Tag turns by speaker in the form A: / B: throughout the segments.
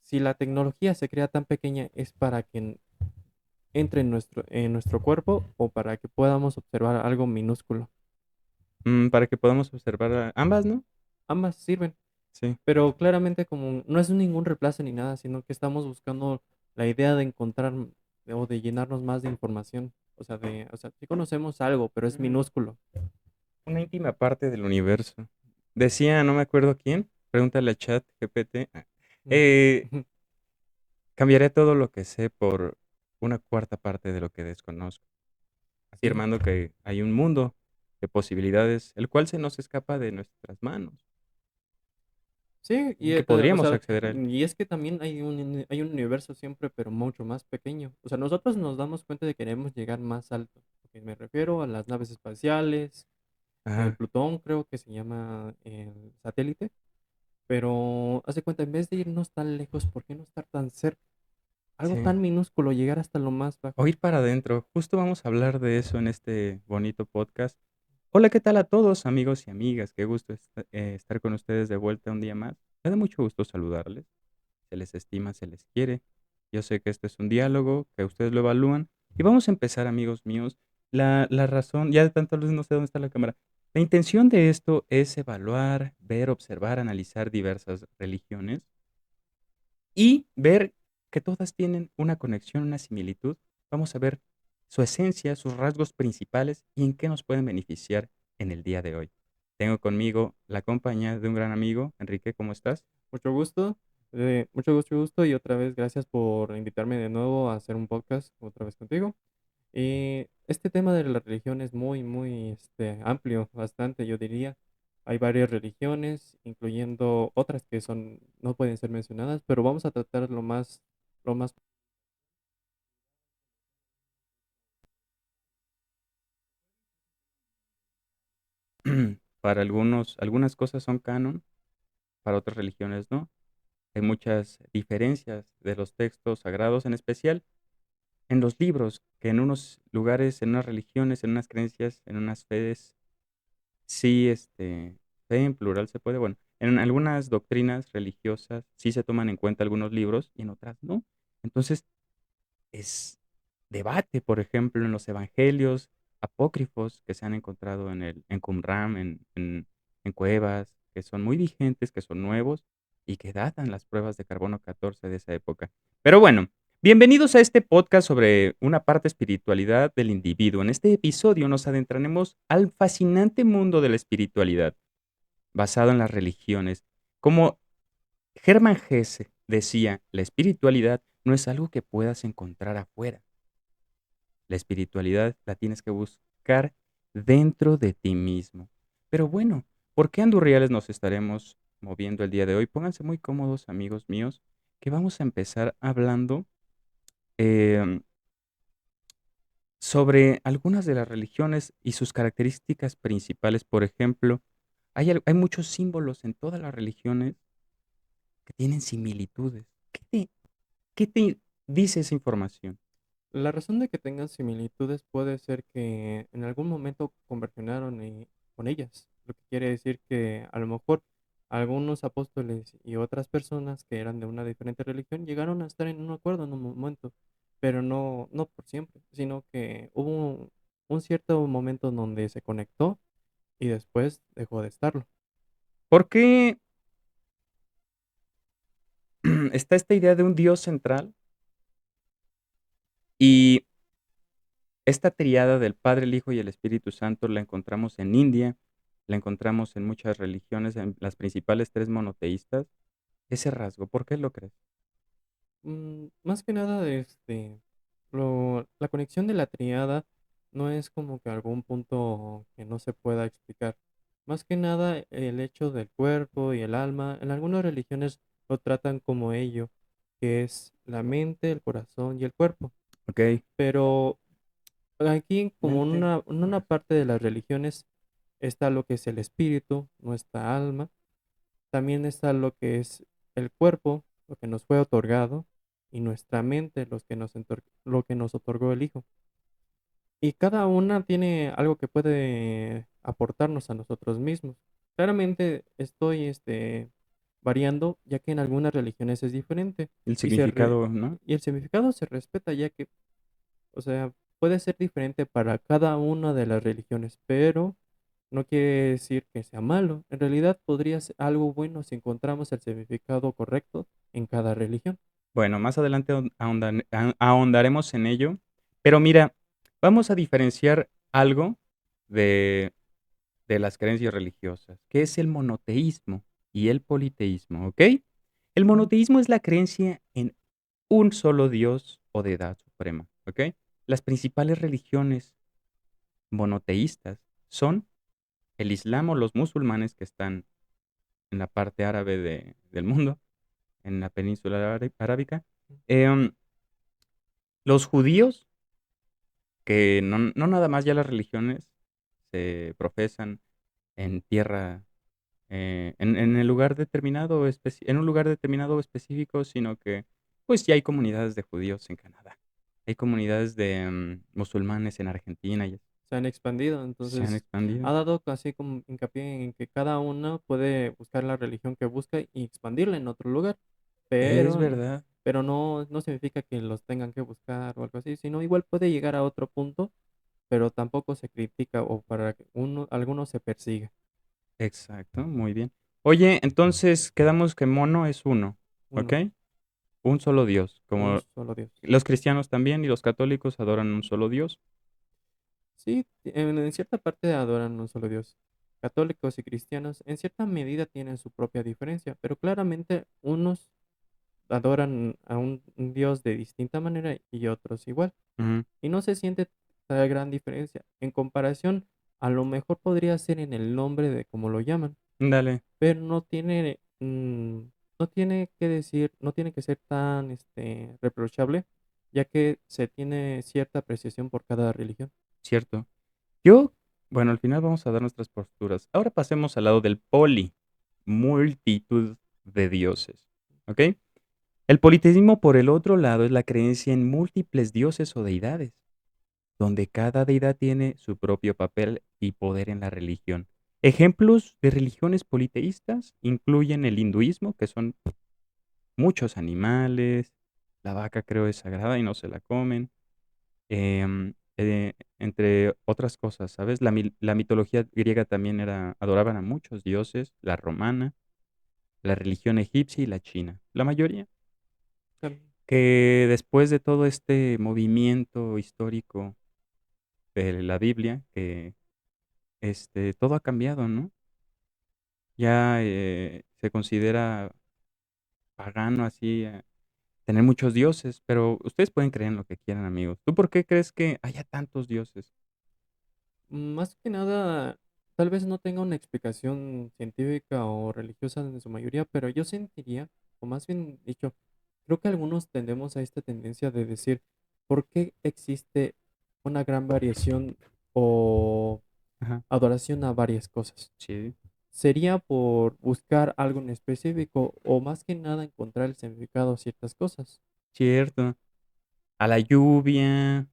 A: si la tecnología se crea tan pequeña, ¿es para que entre en nuestro cuerpo o para que podamos observar algo minúsculo?
B: Para que podamos observar ambas, ¿no?
A: Ambas sirven,
B: Sí.
A: pero claramente como no es ningún reemplazo ni nada, sino que estamos buscando la idea de encontrar o de llenarnos más de información. O sea, sí conocemos algo, pero es
B: Mm,
A: minúsculo.
B: Una íntima parte del universo. Decía, no me acuerdo quién, pregúntale a Chat GPT.
A: Ujú,
B: eh,
A: ujú.
B: Cambiaré todo lo que sé por una cuarta parte de lo que desconozco,
A: Sí,
B: afirmando que hay un mundo de posibilidades, el cual se nos escapa de nuestras manos
A: sí,
B: y que podríamos acceder a él.
A: y es que también hay un universo siempre, pero mucho más pequeño. O sea, nosotros nos damos cuenta de que queremos llegar más alto. Ok, me refiero a las naves espaciales, el
B: Ajá,
A: Plutón creo que se llama el satélite, pero hace cuenta, en vez de irnos tan lejos, ¿por qué no estar tan cerca? Algo
B: sí.
A: tan minúsculo, llegar hasta lo más bajo.
B: O ir para adentro. Justo vamos a hablar de eso en este bonito podcast. Hola, ¿qué tal a todos, amigos y amigas? Qué gusto estar con ustedes de vuelta un día más. Me da mucho gusto saludarles. Se les estima, se les quiere. Yo sé que este es un diálogo, que ustedes lo evalúan. Y vamos a empezar, amigos míos. La razón, ya de tantas veces no sé dónde está la cámara. La intención de esto es evaluar, ver, observar, analizar diversas religiones y ver que todas tienen una conexión, una similitud. Vamos a ver su esencia, sus rasgos principales y en qué nos pueden beneficiar en el día de hoy. Tengo conmigo la compañía de un gran amigo. Enrique, ¿cómo estás?
A: Mucho gusto y otra vez gracias por invitarme de nuevo a hacer un podcast otra vez contigo. Y este tema de la religión es muy amplio, bastante, yo diría. Hay varias religiones, incluyendo otras que no pueden ser mencionadas, pero vamos a tratar lo más.
B: Para algunos, algunas cosas son canon, para otras religiones no. Hay muchas diferencias de los textos sagrados, en especial en los libros, que en unos lugares, en unas religiones, en unas creencias, en unas fedes, sí, fe en plural se puede, bueno, en algunas doctrinas religiosas sí se toman en cuenta algunos libros y en otras no. Entonces, es debate, por ejemplo, en los evangelios apócrifos que se han encontrado en Qumran, en cuevas, que son muy vigentes, que son nuevos y que datan las pruebas de carbono 14 de esa época. Pero bueno, bienvenidos a este podcast sobre una parte espiritualidad del individuo. En este episodio nos adentraremos al fascinante mundo de la espiritualidad, basado en las religiones. Como Hermann Hesse decía, la espiritualidad no es algo que puedas encontrar afuera. La espiritualidad la tienes que buscar dentro de ti mismo. Pero bueno, ¿por qué andurriales nos estaremos moviendo el día de hoy? Pónganse muy cómodos, amigos míos, que vamos a empezar hablando em, sobre algunas de las religiones y sus características principales. Por ejemplo, hay muchos símbolos en todas las religiones que tienen similitudes. ¿Qué te dice esa información?
A: La razón de que tengan similitudes puede ser que en algún momento conversionaron con ellas, lo que quiere decir que a lo mejor algunos apóstoles y otras personas que eran de una diferente religión llegaron a estar en un acuerdo en un momento, pero no por siempre, sino que hubo un cierto momento en donde se conectó y después dejó de estarlo.
B: ¿Por qué está esta idea de un Dios central y esta triada del Padre, el Hijo y el Espíritu Santo la encontramos en India, la encontramos en muchas religiones, en las principales tres monoteístas? Ese rasgo, ¿por qué lo crees?
A: Más que nada, la conexión de la triada no es como que algún punto que no se pueda explicar. Más que nada, el hecho del cuerpo y el alma, en algunas religiones lo tratan como ello, que es la mente, el corazón y el cuerpo.
B: Ok.
A: Pero aquí, como
B: Mente,
A: en una
B: corazón.
A: parte de las religiones, está lo que es el espíritu, nuestra alma. También está lo que es el cuerpo, lo que nos fue otorgado, y nuestra mente, lo que nos otorgó el Hijo. Y cada una tiene algo que puede aportarnos a nosotros mismos. Claramente estoy variando, ya que en algunas religiones es diferente
B: El
A: y,
B: significado, ¿no?
A: y el significado se respeta, ya que, o sea, puede ser diferente para cada una de las religiones, pero no quiere decir que sea malo. En realidad podría ser algo bueno si encontramos el significado correcto en cada religión.
B: Bueno, más adelante ahondaremos en ello, pero mira, vamos a diferenciar algo de las creencias religiosas, que es el monoteísmo y el politeísmo, ¿ok? El
A: Ujú.
B: monoteísmo es la creencia en un solo Dios o deidad suprema, ¿ok? Las principales religiones monoteístas son el Islam o los musulmanes que están en la parte árabe del mundo, en la península arábica. Em, los judíos, que no nada más ya las religiones se profesan en tierra, en el lugar determinado, en un lugar determinado específico, sino que pues ya hay comunidades de judíos en Canadá. Hay comunidades de musulmanes en Argentina y
A: Se han expandido,
B: se han
A: entonces
B: expandido.
A: ha dado así como hincapié en que cada uno puede buscar la religión que busca y expandirla en otro lugar,
B: Es
A: pero,
B: verdad.
A: pero no significa que los tengan que buscar o algo así, sino igual puede llegar a otro punto, pero tampoco se critica o para que alguno se persiga.
B: Exacto, muy bien. Oye, entonces quedamos que mono es uno, ¿ok?
A: Uno,
B: Un solo Dios,
A: un
B: como
A: solo Dios.
B: los cristianos también y los católicos adoran un solo Dios.
A: Sí, en cierta parte adoran un solo Dios. Católicos y cristianos en cierta medida tienen su propia diferencia, pero claramente unos adoran a un Dios de distinta manera y otros igual.
B: Ujú.
A: Y no se siente la gran diferencia. En comparación, a lo mejor podría ser en el nombre de cómo lo llaman,
B: Dale,
A: pero no tiene que decir, no tiene que ser tan reprochable, ya que se tiene cierta apreciación por cada religión.
B: cierto. Yo, bueno, al final vamos a dar nuestras posturas. Ahora pasemos al lado del poli, multitud de dioses, ¿ok? El politeísmo, por el otro lado, es la creencia en múltiples dioses o deidades, donde cada deidad tiene su propio papel y poder en la religión. Ejemplos de religiones politeístas incluyen el hinduismo, que son muchos animales, la vaca creo es sagrada y no se la comen, entre otras cosas, ¿sabes? La mitología griega también adoraban a muchos dioses, la romana, la religión egipcia y la china, la mayoría.
A: También.
B: Que después de todo este movimiento histórico de la Biblia, que todo ha cambiado, ¿no? Ya se considera pagano así, tener muchos dioses, pero ustedes pueden creer en lo que quieran, amigos. ¿Tú por qué crees que haya tantos dioses?
A: Más que nada, tal vez no tenga una explicación científica o religiosa en su mayoría, pero yo sentiría, o más bien dicho, creo que algunos tendemos a esta tendencia de decir, ¿por qué existe una gran variación o
B: Ajá,
A: adoración a varias cosas?
B: sí,
A: ¿Sería por buscar algo en específico o más que nada encontrar el significado a ciertas cosas?
B: cierto. A la lluvia,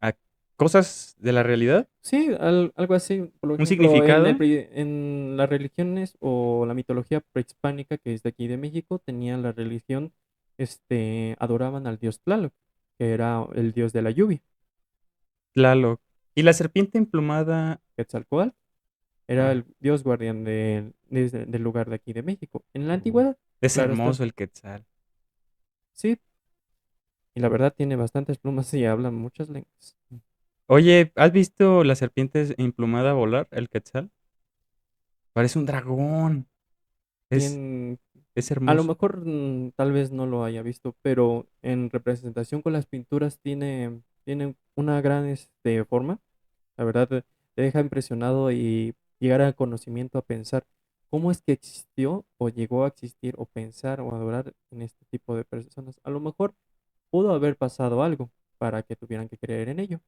B: a cosas de la realidad,
A: Sí, algo así. Por
B: un
A: ejemplo,
B: significado,
A: en las religiones o la mitología prehispánica que es de aquí de México, tenían la religión, adoraban al dios Tlaloc, que era el dios de la lluvia.
B: Tlaloc. Y la serpiente emplumada,
A: Quetzalcóatl era
B: ah,
A: el dios guardián del lugar de aquí de México. En la
B: uh,
A: antigüedad,
B: es
A: claro está.
B: hermoso el quetzal.
A: Sí, y la verdad tiene bastantes plumas y habla muchas lenguas.
B: Oye, ¿has visto la serpiente emplumada volar, el quetzal? Parece un dragón. Es,
A: Tiene,
B: es
A: a lo
B: hermoso.
A: mejor tal vez no lo haya visto, pero en representación con las pinturas tiene una gran forma. La verdad te deja impresionado y llegar al conocimiento a pensar cómo es que existió o llegó a existir o pensar o adorar en este tipo de personas. A lo mejor pudo haber pasado algo para que tuvieran que creer en ello,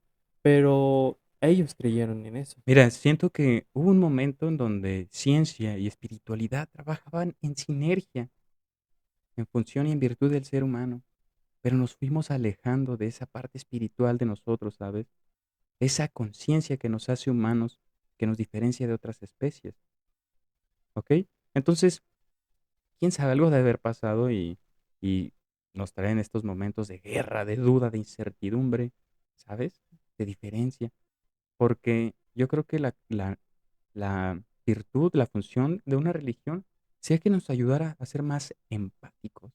A: pero ellos creyeron en eso.
B: Mira, siento que hubo un momento en donde ciencia y espiritualidad trabajaban en sinergia, en función y en virtud del ser humano, pero nos fuimos alejando de esa parte espiritual de nosotros, ¿sabes? Esa conciencia que nos hace humanos, que nos diferencia de otras especies, ¿ok? Entonces, quién sabe, algo de haber pasado y nos traen estos momentos de guerra, de duda, de incertidumbre, ¿sabes? De diferencia. Porque yo creo que la virtud, la función de una religión, sea que nos ayudara a ser más empáticos.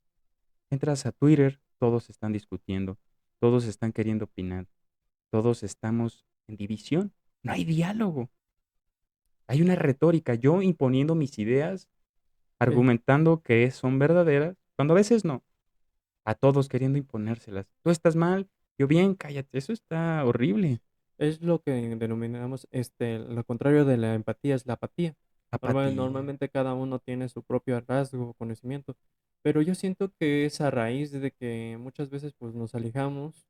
B: Entras a Twitter, todos están discutiendo, todos están queriendo opinar, todos estamos en división, no hay diálogo, hay una retórica, yo imponiendo mis ideas,
A: Eh,
B: argumentando que son verdaderas, cuando a veces no, a todos queriendo imponérselas. Tú estás mal, yo bien, cállate, eso está horrible.
A: Es lo que denominamos, lo contrario de la empatía es la apatía.
B: Apatía,
A: Normalmente cada uno tiene su propio rasgo o conocimiento, pero yo siento que es a raíz de que muchas veces pues nos alejamos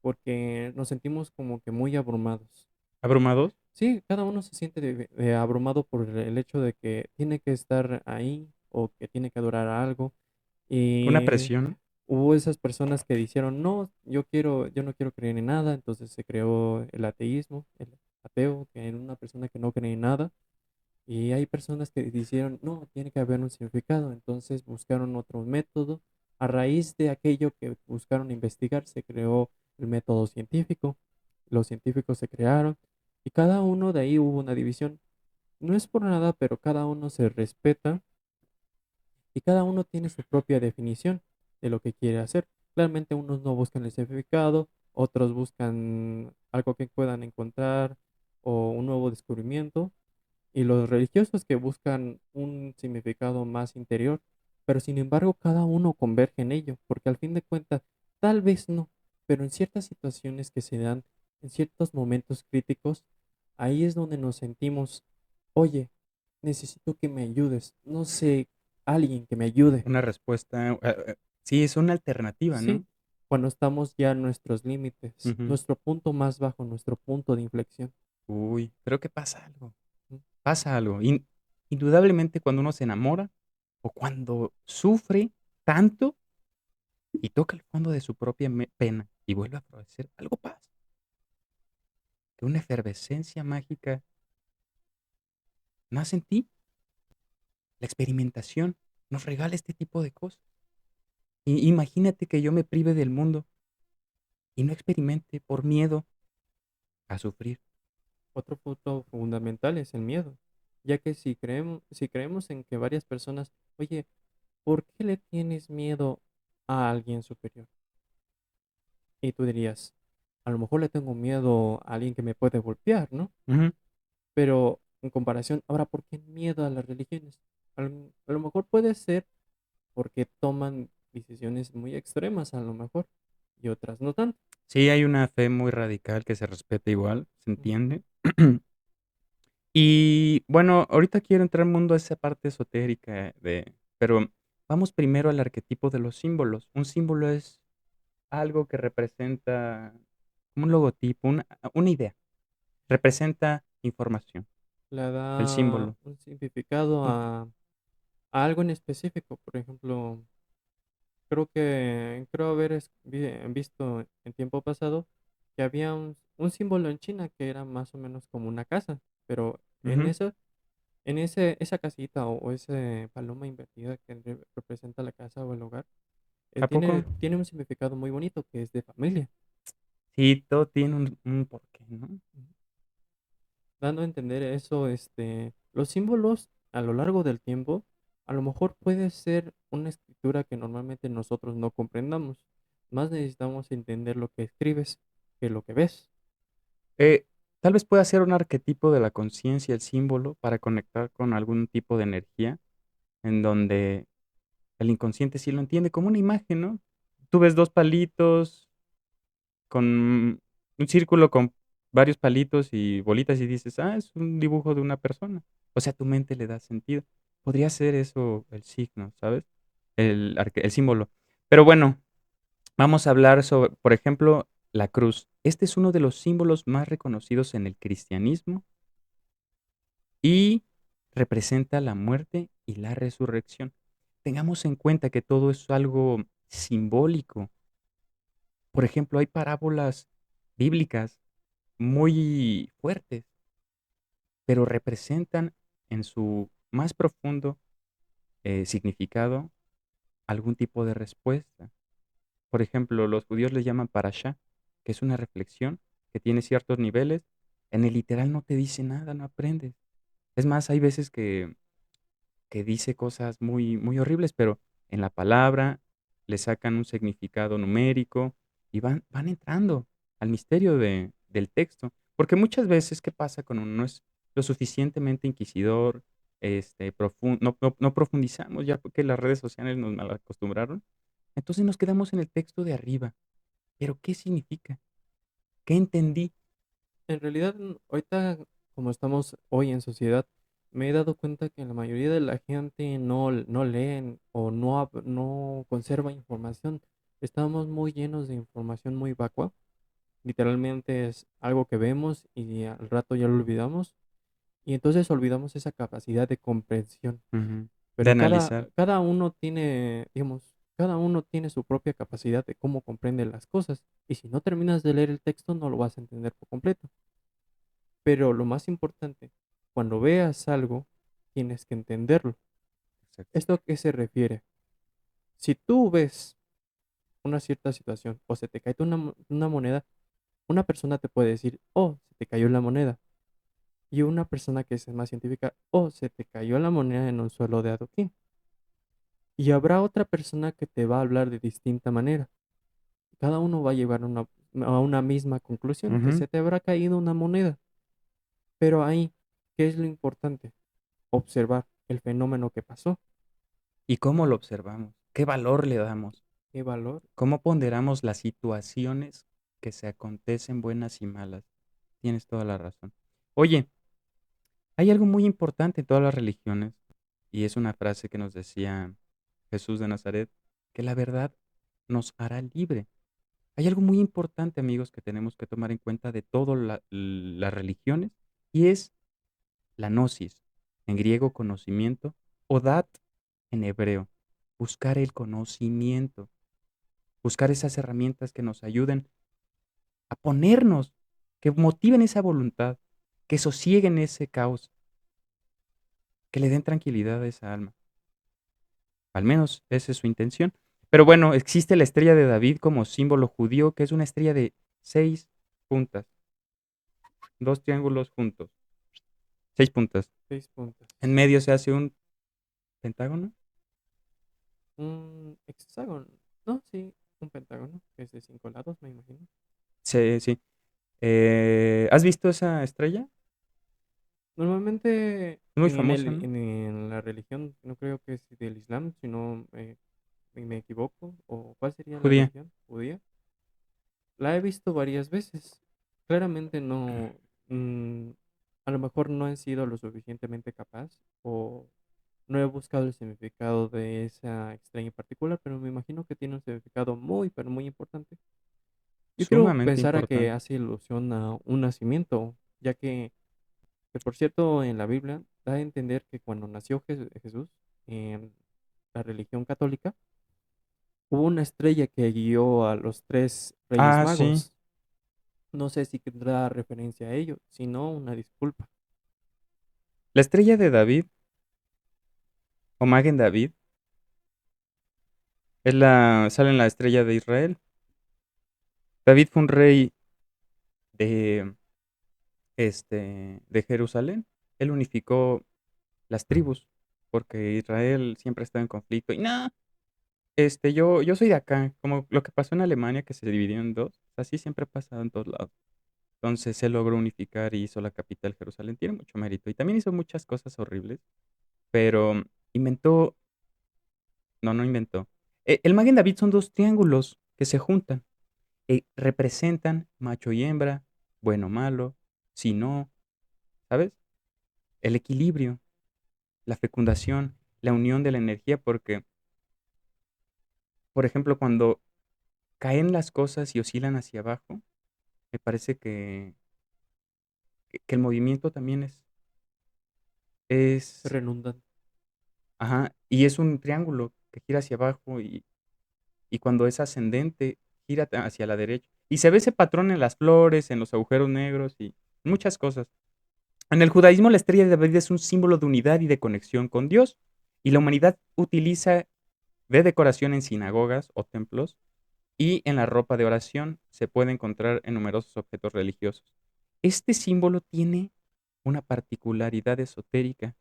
A: porque nos sentimos como que muy abrumados.
B: abrumados,
A: Sí, cada uno se siente abrumado por el hecho de que tiene que estar ahí o que tiene que adorar algo.
B: una
A: Y
B: presión,
A: hubo esas personas que dijeron, no, yo no quiero creer en nada, entonces se creó el ateísmo, el ateo, que era una persona que no cree en nada. Y hay personas que dijeron, no, tiene que haber un significado, entonces buscaron otro método. A raíz de aquello que buscaron investigar, se creó el método científico, los científicos se crearon y cada uno de ahí hubo una división. No es por nada, pero cada uno se respeta y cada uno tiene su propia definición de lo que quiere hacer. Claramente unos no buscan el significado, otros buscan algo que puedan encontrar o un nuevo descubrimiento, y los religiosos que buscan un significado más interior, pero sin embargo cada uno converge en ello, porque al fin de cuentas, tal vez no, pero en ciertas situaciones que se dan, en ciertos momentos críticos, ahí es donde nos sentimos, oye, necesito que me ayudes, no sé, alguien que me ayude.
B: una respuesta, sí, es una alternativa,
A: Sí,
B: ¿no?
A: cuando estamos ya en nuestros límites,
B: Ujú.
A: nuestro punto más bajo, nuestro punto de inflexión.
B: Uy, creo que pasa algo. Indudablemente cuando uno se enamora o cuando sufre tanto y toca el fondo de su propia pena y vuelve a florecer, algo pasa. Que una efervescencia mágica nace en ti. La experimentación nos regala este tipo de cosas. Imagínate que yo me prive del mundo y no experimente por miedo a sufrir.
A: Otro punto fundamental es el miedo, ya que si creemos en que varias personas, oye, ¿por qué le tienes miedo a alguien superior? Y tú dirías, a lo mejor le tengo miedo a alguien que me puede golpear, ¿no?
B: Ujú.
A: Pero en comparación, ahora, ¿por qué miedo a las religiones? A lo mejor puede ser porque toman decisiones muy extremas, a lo mejor, y otras no tanto.
B: Sí, hay una fe muy radical que se respeta igual, se
A: Ujú.
B: entiende. Y bueno, ahorita quiero entrar al mundo a esa parte esotérica pero vamos primero al arquetipo de los símbolos. Un símbolo es algo que representa como un logotipo, una idea. Representa información.
A: Le
B: El
A: da
B: símbolo.
A: un significado
B: Un-
A: a algo en específico, por ejemplo. Creo haber visto en tiempo pasado que había un símbolo en China que era más o menos como una casa, pero
B: Ujú.
A: esa casita o ese paloma invertida que representa la casa o el hogar,
B: ¿A poco?
A: tiene un significado muy bonito que es de familia,
B: Sí, todo tiene un porqué, ¿no?
A: dando a entender eso, los símbolos a lo largo del tiempo, a lo mejor puede ser una escritura que normalmente nosotros no comprendamos. Más necesitamos entender lo que escribes que lo que ves.
B: Eh, Tal vez pueda ser un arquetipo de la conciencia, el símbolo, para conectar con algún tipo de energía, en donde el inconsciente sí lo entiende como una imagen, ¿no? Tú ves dos palitos con un círculo con varios palitos y bolitas y dices, ah, es un dibujo de una persona. O sea, tu mente le da sentido. Podría ser eso el signo, ¿sabes? El símbolo. Pero bueno, vamos a hablar sobre, por ejemplo, la cruz. Este es uno de los símbolos más reconocidos en el cristianismo y representa la muerte y la resurrección. Tengamos en cuenta que todo es algo simbólico. Por ejemplo, hay parábolas bíblicas muy fuertes, pero representan en su más profundo significado, algún tipo de respuesta. Por ejemplo, los judíos le llaman parashá, que es una reflexión que tiene ciertos niveles. En el literal no te dice nada, no aprendes. Es más, hay veces que dice cosas muy, muy horribles, pero en la palabra le sacan un significado numérico y van entrando al misterio del texto. Porque muchas veces, ¿qué pasa cuando uno no es lo suficientemente inquisidor, no profundizamos ya porque las redes sociales nos malacostumbraron? Entonces nos quedamos en el texto de arriba. ¿Pero qué significa? ¿Qué entendí?
A: En realidad, ahorita, como estamos hoy en sociedad, me he dado cuenta que la mayoría de la gente no leen o no conserva información. Estamos muy llenos de información muy vacua. Literalmente es algo que vemos y al rato ya lo olvidamos. Y entonces olvidamos esa capacidad de comprensión.
B: Ujú. De
A: Pero
B: analizar.
A: cada uno tiene, digamos, cada uno tiene su propia capacidad de cómo comprende las cosas. Y si no terminas de leer el texto, no lo vas a entender por completo. Pero lo más importante, cuando veas algo, tienes que entenderlo.
B: Exacto.
A: ¿Esto a qué se refiere? Si tú ves una cierta situación o se te cae una moneda, una persona te puede decir, oh, se te cayó la moneda. Y una persona que es más científica, oh, se te cayó la moneda en un suelo de adoquín. Y habrá otra persona que te va a hablar de distinta manera. Cada uno va a llegar a una misma conclusión, que
B: Ujú.
A: se te habrá caído una moneda. Pero ahí, ¿qué es lo importante? Observar el fenómeno que pasó.
B: ¿Y cómo lo observamos? ¿Qué valor le damos?
A: ¿Qué valor?
B: ¿Cómo ponderamos las situaciones que se acontecen buenas y malas? Tienes toda la razón. Oye, hay algo muy importante en todas las religiones, y es una frase que nos decía Jesús de Nazaret, que la verdad nos hará libre. Hay algo muy importante, amigos, que tenemos que tomar en cuenta de todas las religiones, y es la gnosis, en griego conocimiento, o dat en hebreo, buscar el conocimiento, buscar esas herramientas que nos ayuden a ponernos, que motiven esa voluntad, que sosieguen ese caos, que le den tranquilidad a esa alma. Al menos esa es su intención. Pero bueno, existe la estrella de David como símbolo judío, que es una estrella de 6 puntas, dos triángulos juntos, 6 puntas.
A: 6 puntas.
B: En medio se hace un pentágono.
A: Un hexágono. No, sí, un pentágono, que es de 5 lados, me imagino.
B: Sí, sí. ¿Has visto esa estrella?
A: Normalmente
B: Es muy famosa, ¿no?
A: en la religión, no creo que es del Islam, si no me equivoco, o ¿cuál sería la
B: Judía.
A: religión? ¿Judía? La he visto varias veces. Claramente no, mm, a lo mejor no he sido lo suficientemente capaz o no he buscado el significado de esa estrella en particular, pero me imagino que tiene un significado muy, pero muy importante. Yo quiero
B: Sumamente
A: pensar a que
B: importante.
A: hace ilusión a un nacimiento, ya que por cierto en la Biblia da a entender que cuando nació Jesús en la religión católica, hubo una estrella que guió a los tres reyes
B: Ah, sí.
A: magos. No sé si tendrá referencia a ello, si no, una disculpa.
B: La estrella de David, o Magen David, sale en la estrella de Israel. David fue un rey de, de Jerusalén. Él unificó las tribus, porque Israel siempre estaba en conflicto. Y nada, yo soy de acá, como lo que pasó en Alemania, que se dividió en dos, así siempre ha pasado en todos lados. Entonces él logró unificar y hizo la capital Jerusalén. Tiene mucho mérito. Y también hizo muchas cosas horribles, pero inventó, no inventó. El Magen David son dos triángulos que se juntan. Representan macho y hembra, bueno o malo, si no, ¿sabes? El equilibrio, la fecundación, la unión de la energía, porque, por ejemplo, cuando caen las cosas y oscilan hacia abajo, me parece que el movimiento también es,
A: Redundante.
B: ajá, y es un triángulo que gira hacia abajo y cuando es ascendente, gira hacia la derecha. Y se ve ese patrón en las flores, en los agujeros negros y muchas cosas. En el judaísmo, la estrella de David es un símbolo de unidad y de conexión con Dios. y la humanidad utiliza de decoración en sinagogas o templos y en la ropa de oración se puede encontrar en numerosos objetos religiosos. Este símbolo tiene una particularidad esotérica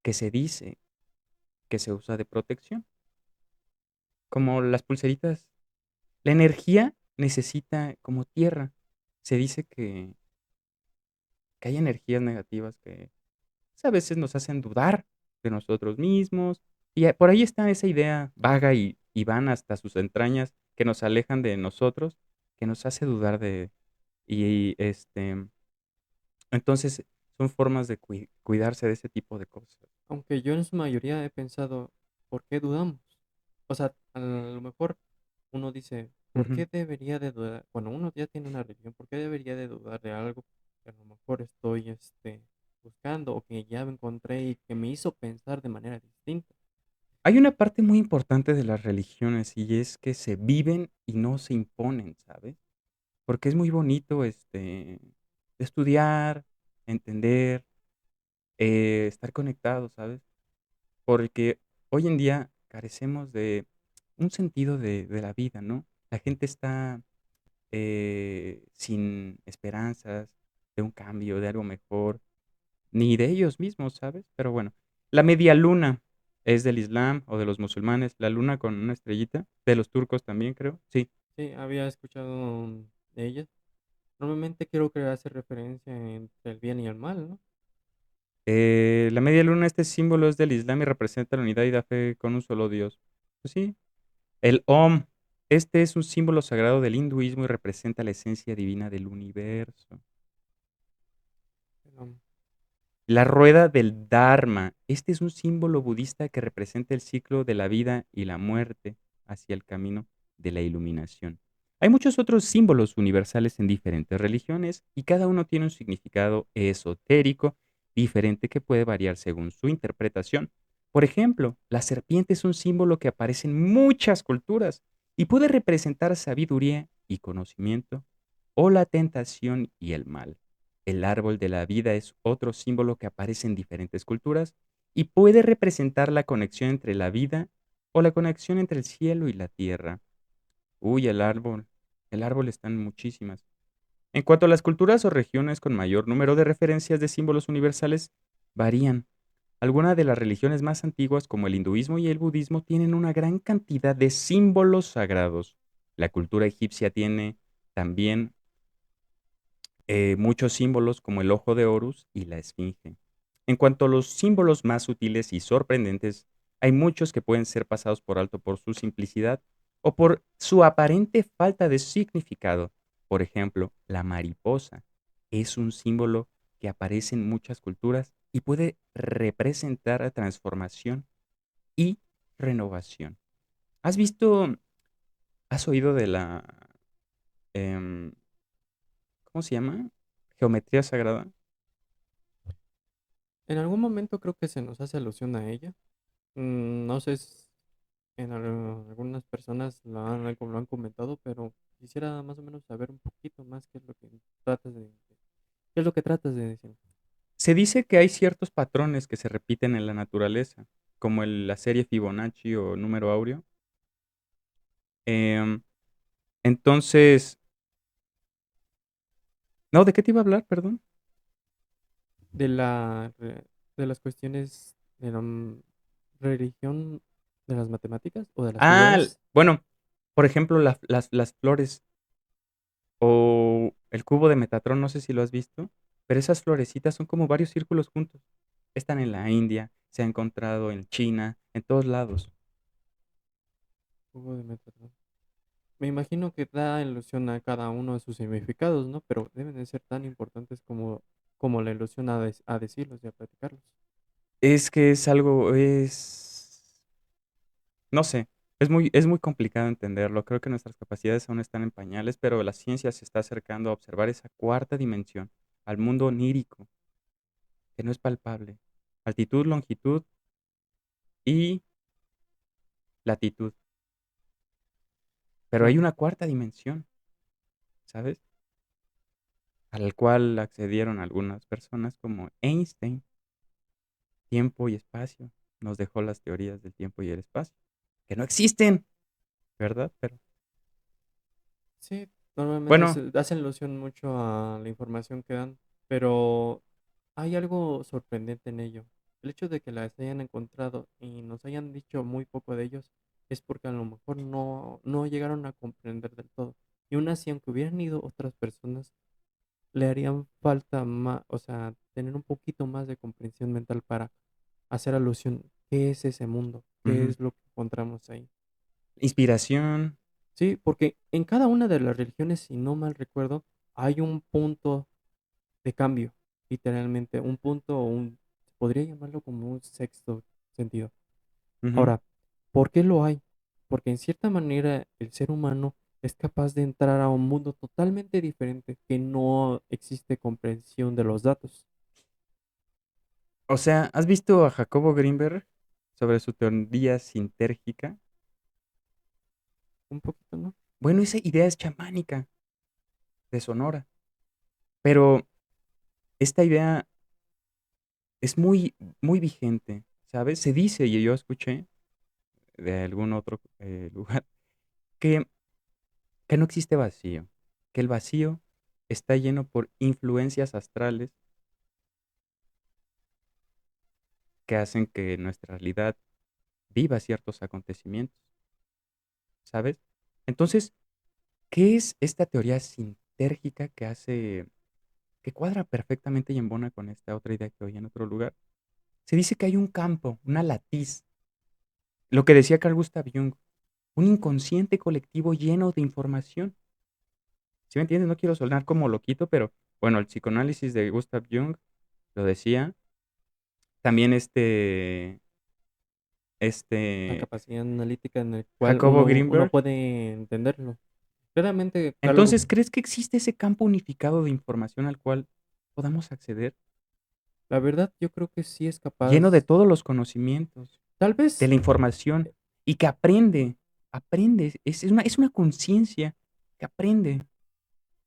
B: que se dice que se usa de protección, como las pulseritas. La energía necesita como tierra. Se dice que hay energías negativas que pues, a veces nos hacen dudar de nosotros mismos. Y por ahí está esa idea vaga y van hasta sus entrañas que nos alejan de nosotros, que nos hace dudar de... Y entonces son formas de cuidarse de ese tipo de cosas.
A: Aunque yo en su mayoría he pensado, ¿por qué dudamos? O sea, a lo mejor uno dice, ¿por
B: Ujú.
A: qué debería de dudar? Bueno, uno ya tiene una religión, ¿por qué debería de dudar de algo que a lo mejor estoy buscando o que ya encontré y que me hizo pensar de manera distinta?
B: Hay una parte muy importante de las religiones y es que se viven y no se imponen, ¿sabes? Porque es muy bonito estudiar, entender, estar conectado, ¿sabes? Porque hoy en día carecemos de un sentido de la vida, ¿no? La gente está sin esperanzas de un cambio, de algo mejor, ni de ellos mismos, ¿sabes? Pero bueno, la media luna es del Islam o de los musulmanes, la luna con una estrellita, de los turcos también creo, sí.
A: Sí, había escuchado de ellas. Normalmente creo que hace referencia entre el bien y el mal, ¿no?
B: La media luna, este símbolo es del Islam y representa la unidad y la fe con un solo Dios. Pues sí, el Om, este es un símbolo sagrado del hinduismo y representa la esencia divina del universo.
A: Pero,
B: La rueda del Dharma, este es un símbolo budista que representa el ciclo de la vida y la muerte hacia el camino de la iluminación. Hay muchos otros símbolos universales en diferentes religiones y cada uno tiene un significado esotérico diferente que puede variar según su interpretación. Por ejemplo, la serpiente es un símbolo que aparece en muchas culturas y puede representar sabiduría y conocimiento o la tentación y el mal. El árbol de la vida es otro símbolo que aparece en diferentes culturas y puede representar la conexión entre la vida o la conexión entre el cielo y la tierra. Uy, el árbol. El árbol está en muchísimas. En cuanto a las culturas o regiones con mayor número de referencias de símbolos universales, varían. Algunas de las religiones más antiguas, como el hinduismo y el budismo, tienen una gran cantidad de símbolos sagrados. La cultura egipcia tiene también muchos símbolos como el ojo de Horus y la esfinge. En cuanto a los símbolos más sutiles y sorprendentes, hay muchos que pueden ser pasados por alto por su simplicidad o por su aparente falta de significado. Por ejemplo, la mariposa es un símbolo que aparece en muchas culturas y puede representar transformación y renovación. ¿Has visto, has oído de la, em, ¿cómo se llama? Geometría sagrada.
A: en algún momento creo que se nos hace alusión a ella. No sé si algunas personas lo han comentado, pero quisiera más o menos saber un poquito más qué es lo que qué es lo que tratas de decir.
B: Se dice que hay ciertos patrones que se repiten en la naturaleza, como la serie Fibonacci o número áureo. Em, entonces, no, ¿de qué te iba a hablar? Perdón.
A: De de las cuestiones de la religión de las matemáticas o de las figuras.
B: Bueno, por ejemplo, las flores o el cubo de Metatron, no sé si lo has visto, pero esas florecitas son como varios círculos juntos. Están en la India, se ha encontrado en China, en todos lados.
A: Juego de Metatron. Me imagino que da ilusión a cada uno de sus significados, ¿no? Pero deben de ser tan importantes como la ilusión a decirlos y a platicarlos.
B: Es que es algo, no sé, es muy complicado entenderlo. Creo que nuestras capacidades aún están en pañales, pero la ciencia se está acercando a observar esa cuarta dimensión, al mundo onírico, que no es palpable. Altitud, longitud y latitud. Pero hay
A: Claro.
B: una cuarta dimensión, ¿sabes? Al cual accedieron algunas personas como Einstein, tiempo y espacio. nos dejó las teorías del tiempo y el espacio, que no existen, ¿verdad? Pero
A: Sí, normalmente
B: bueno,
A: se hacen alusión mucho a la información que dan, pero hay algo sorprendente en ello. El hecho de que las hayan encontrado y nos hayan dicho muy poco de ellos es porque a lo mejor no llegaron a comprender del todo. Y aún así, aunque hubieran ido otras personas, le harían falta más, o sea, tener un poquito más de comprensión mental para hacer alusión. ¿Qué es ese mundo? ¿Qué
B: ujú,
A: es lo que encontramos ahí?
B: inspiración,
A: Sí, porque en cada una de las religiones, si no mal recuerdo, hay un punto de cambio, literalmente, un punto o podría llamarlo como un sexto sentido.
B: ujú.
A: Ahora, ¿por qué lo hay? Porque en cierta manera el ser humano es capaz de entrar a un mundo totalmente diferente que no existe comprensión de los datos.
B: O sea, ¿has visto a Jacobo Greenberg sobre su teoría sintérgica?
A: Un poquito, ¿no?
B: Bueno, esa idea es chamánica, de Sonora, pero esta idea es muy, muy vigente, ¿sabes? Se dice, y yo escuché de algún otro lugar, que, que no existe vacío, que el vacío está lleno por influencias astrales que hacen que nuestra realidad viva ciertos acontecimientos, ¿sabes? Entonces, ¿qué es esta teoría sintérgica que hace, que cuadra perfectamente y embona con esta otra idea que oí en otro lugar? Se dice que hay un campo, una latiz, lo que decía Carl Gustav Jung, un inconsciente colectivo lleno de información. ¿Sí me entiendes? No quiero sonar como loquito, pero bueno, el psicoanálisis de Gustav Jung lo decía. También
A: La
B: este
A: capacidad analítica en el cual
B: Jacobo
A: uno
B: Greenberg.
A: puede entenderlo. Claramente, Carlos,
B: Entonces, ¿crees que existe ese campo unificado de información al cual podamos acceder?
A: la verdad yo creo que sí es
B: Lleno de
A: capaz,
B: todos los conocimientos,
A: tal
B: de
A: vez,
B: la información, y que aprende, es una conciencia que aprende,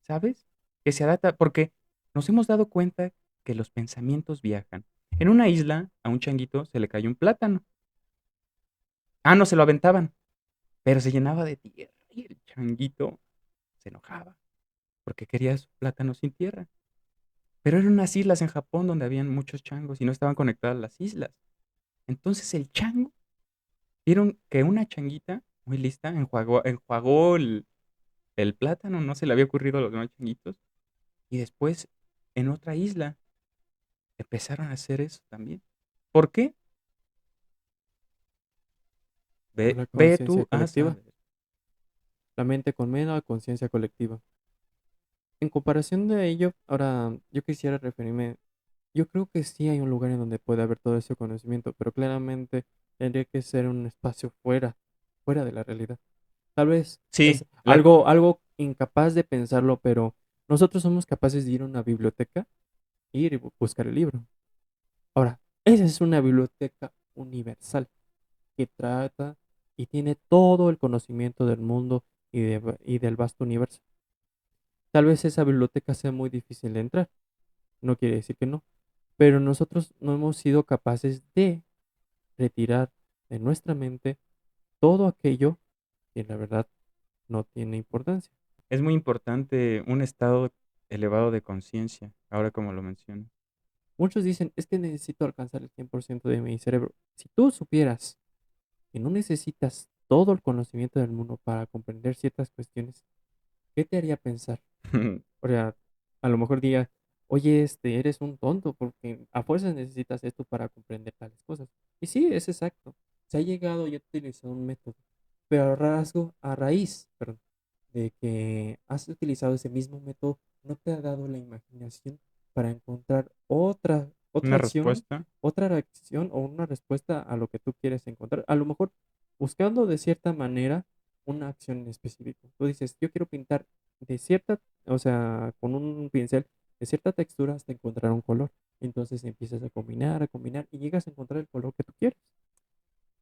B: ¿sabes? Que se adapta, porque nos hemos dado cuenta que los pensamientos viajan. En una isla, a un changuito se le cayó un plátano. Ah, no, se lo aventaban, pero se llenaba de tierra y el changuito se enojaba porque quería su plátano sin tierra. Pero eran unas islas en Japón donde habían muchos changos y no estaban conectadas las islas. Entonces el chango, vieron que una changuita muy lista enjuagó el plátano, no se le había ocurrido a los demás changuitos. Y después, en otra isla, empezaron a hacer eso también. ¿Por qué?
A: por
B: Ve,
A: la
B: ve
A: conciencia
B: tú a
A: colectiva,
B: saber.
A: la mente con menos conciencia colectiva. En comparación de ello, ahora yo quisiera referirme, yo creo que sí hay un lugar en donde puede haber todo ese conocimiento, pero claramente tendría que ser un espacio fuera de la realidad. Tal vez es
B: Sí,
A: algo incapaz de pensarlo, pero nosotros somos capaces de ir a una biblioteca, ir y buscar el libro. Ahora, esa es una biblioteca universal que trata y tiene todo el conocimiento del mundo y del vasto universo. Tal vez esa biblioteca sea muy difícil de entrar, no quiere decir que no, pero nosotros no hemos sido capaces de retirar de nuestra mente todo aquello que la verdad no tiene importancia.
B: es muy importante un estado elevado de conciencia, ahora como lo menciono.
A: Muchos dicen, es que necesito alcanzar el 100% de mi cerebro. Si tú supieras que no necesitas todo el conocimiento del mundo para comprender ciertas cuestiones, ¿qué te haría pensar? O sea, a lo mejor diría, oye, eres un tonto porque a fuerzas necesitas esto para comprender tales cosas. Y sí, es exacto. Se ha llegado y ha utilizado un método, pero a raíz, perdón, de que has utilizado ese mismo método, no te ha dado la imaginación para encontrar otra
B: Una
A: acción,
B: respuesta.
A: otra reacción o una respuesta a lo que tú quieres encontrar. A lo mejor buscando de cierta manera una acción en específico. Tú dices, yo quiero pintar de cierta, o sea, con un pincel de cierta textura hasta encontrar un color. Entonces empiezas a combinar y llegas a encontrar el color que tú quieres.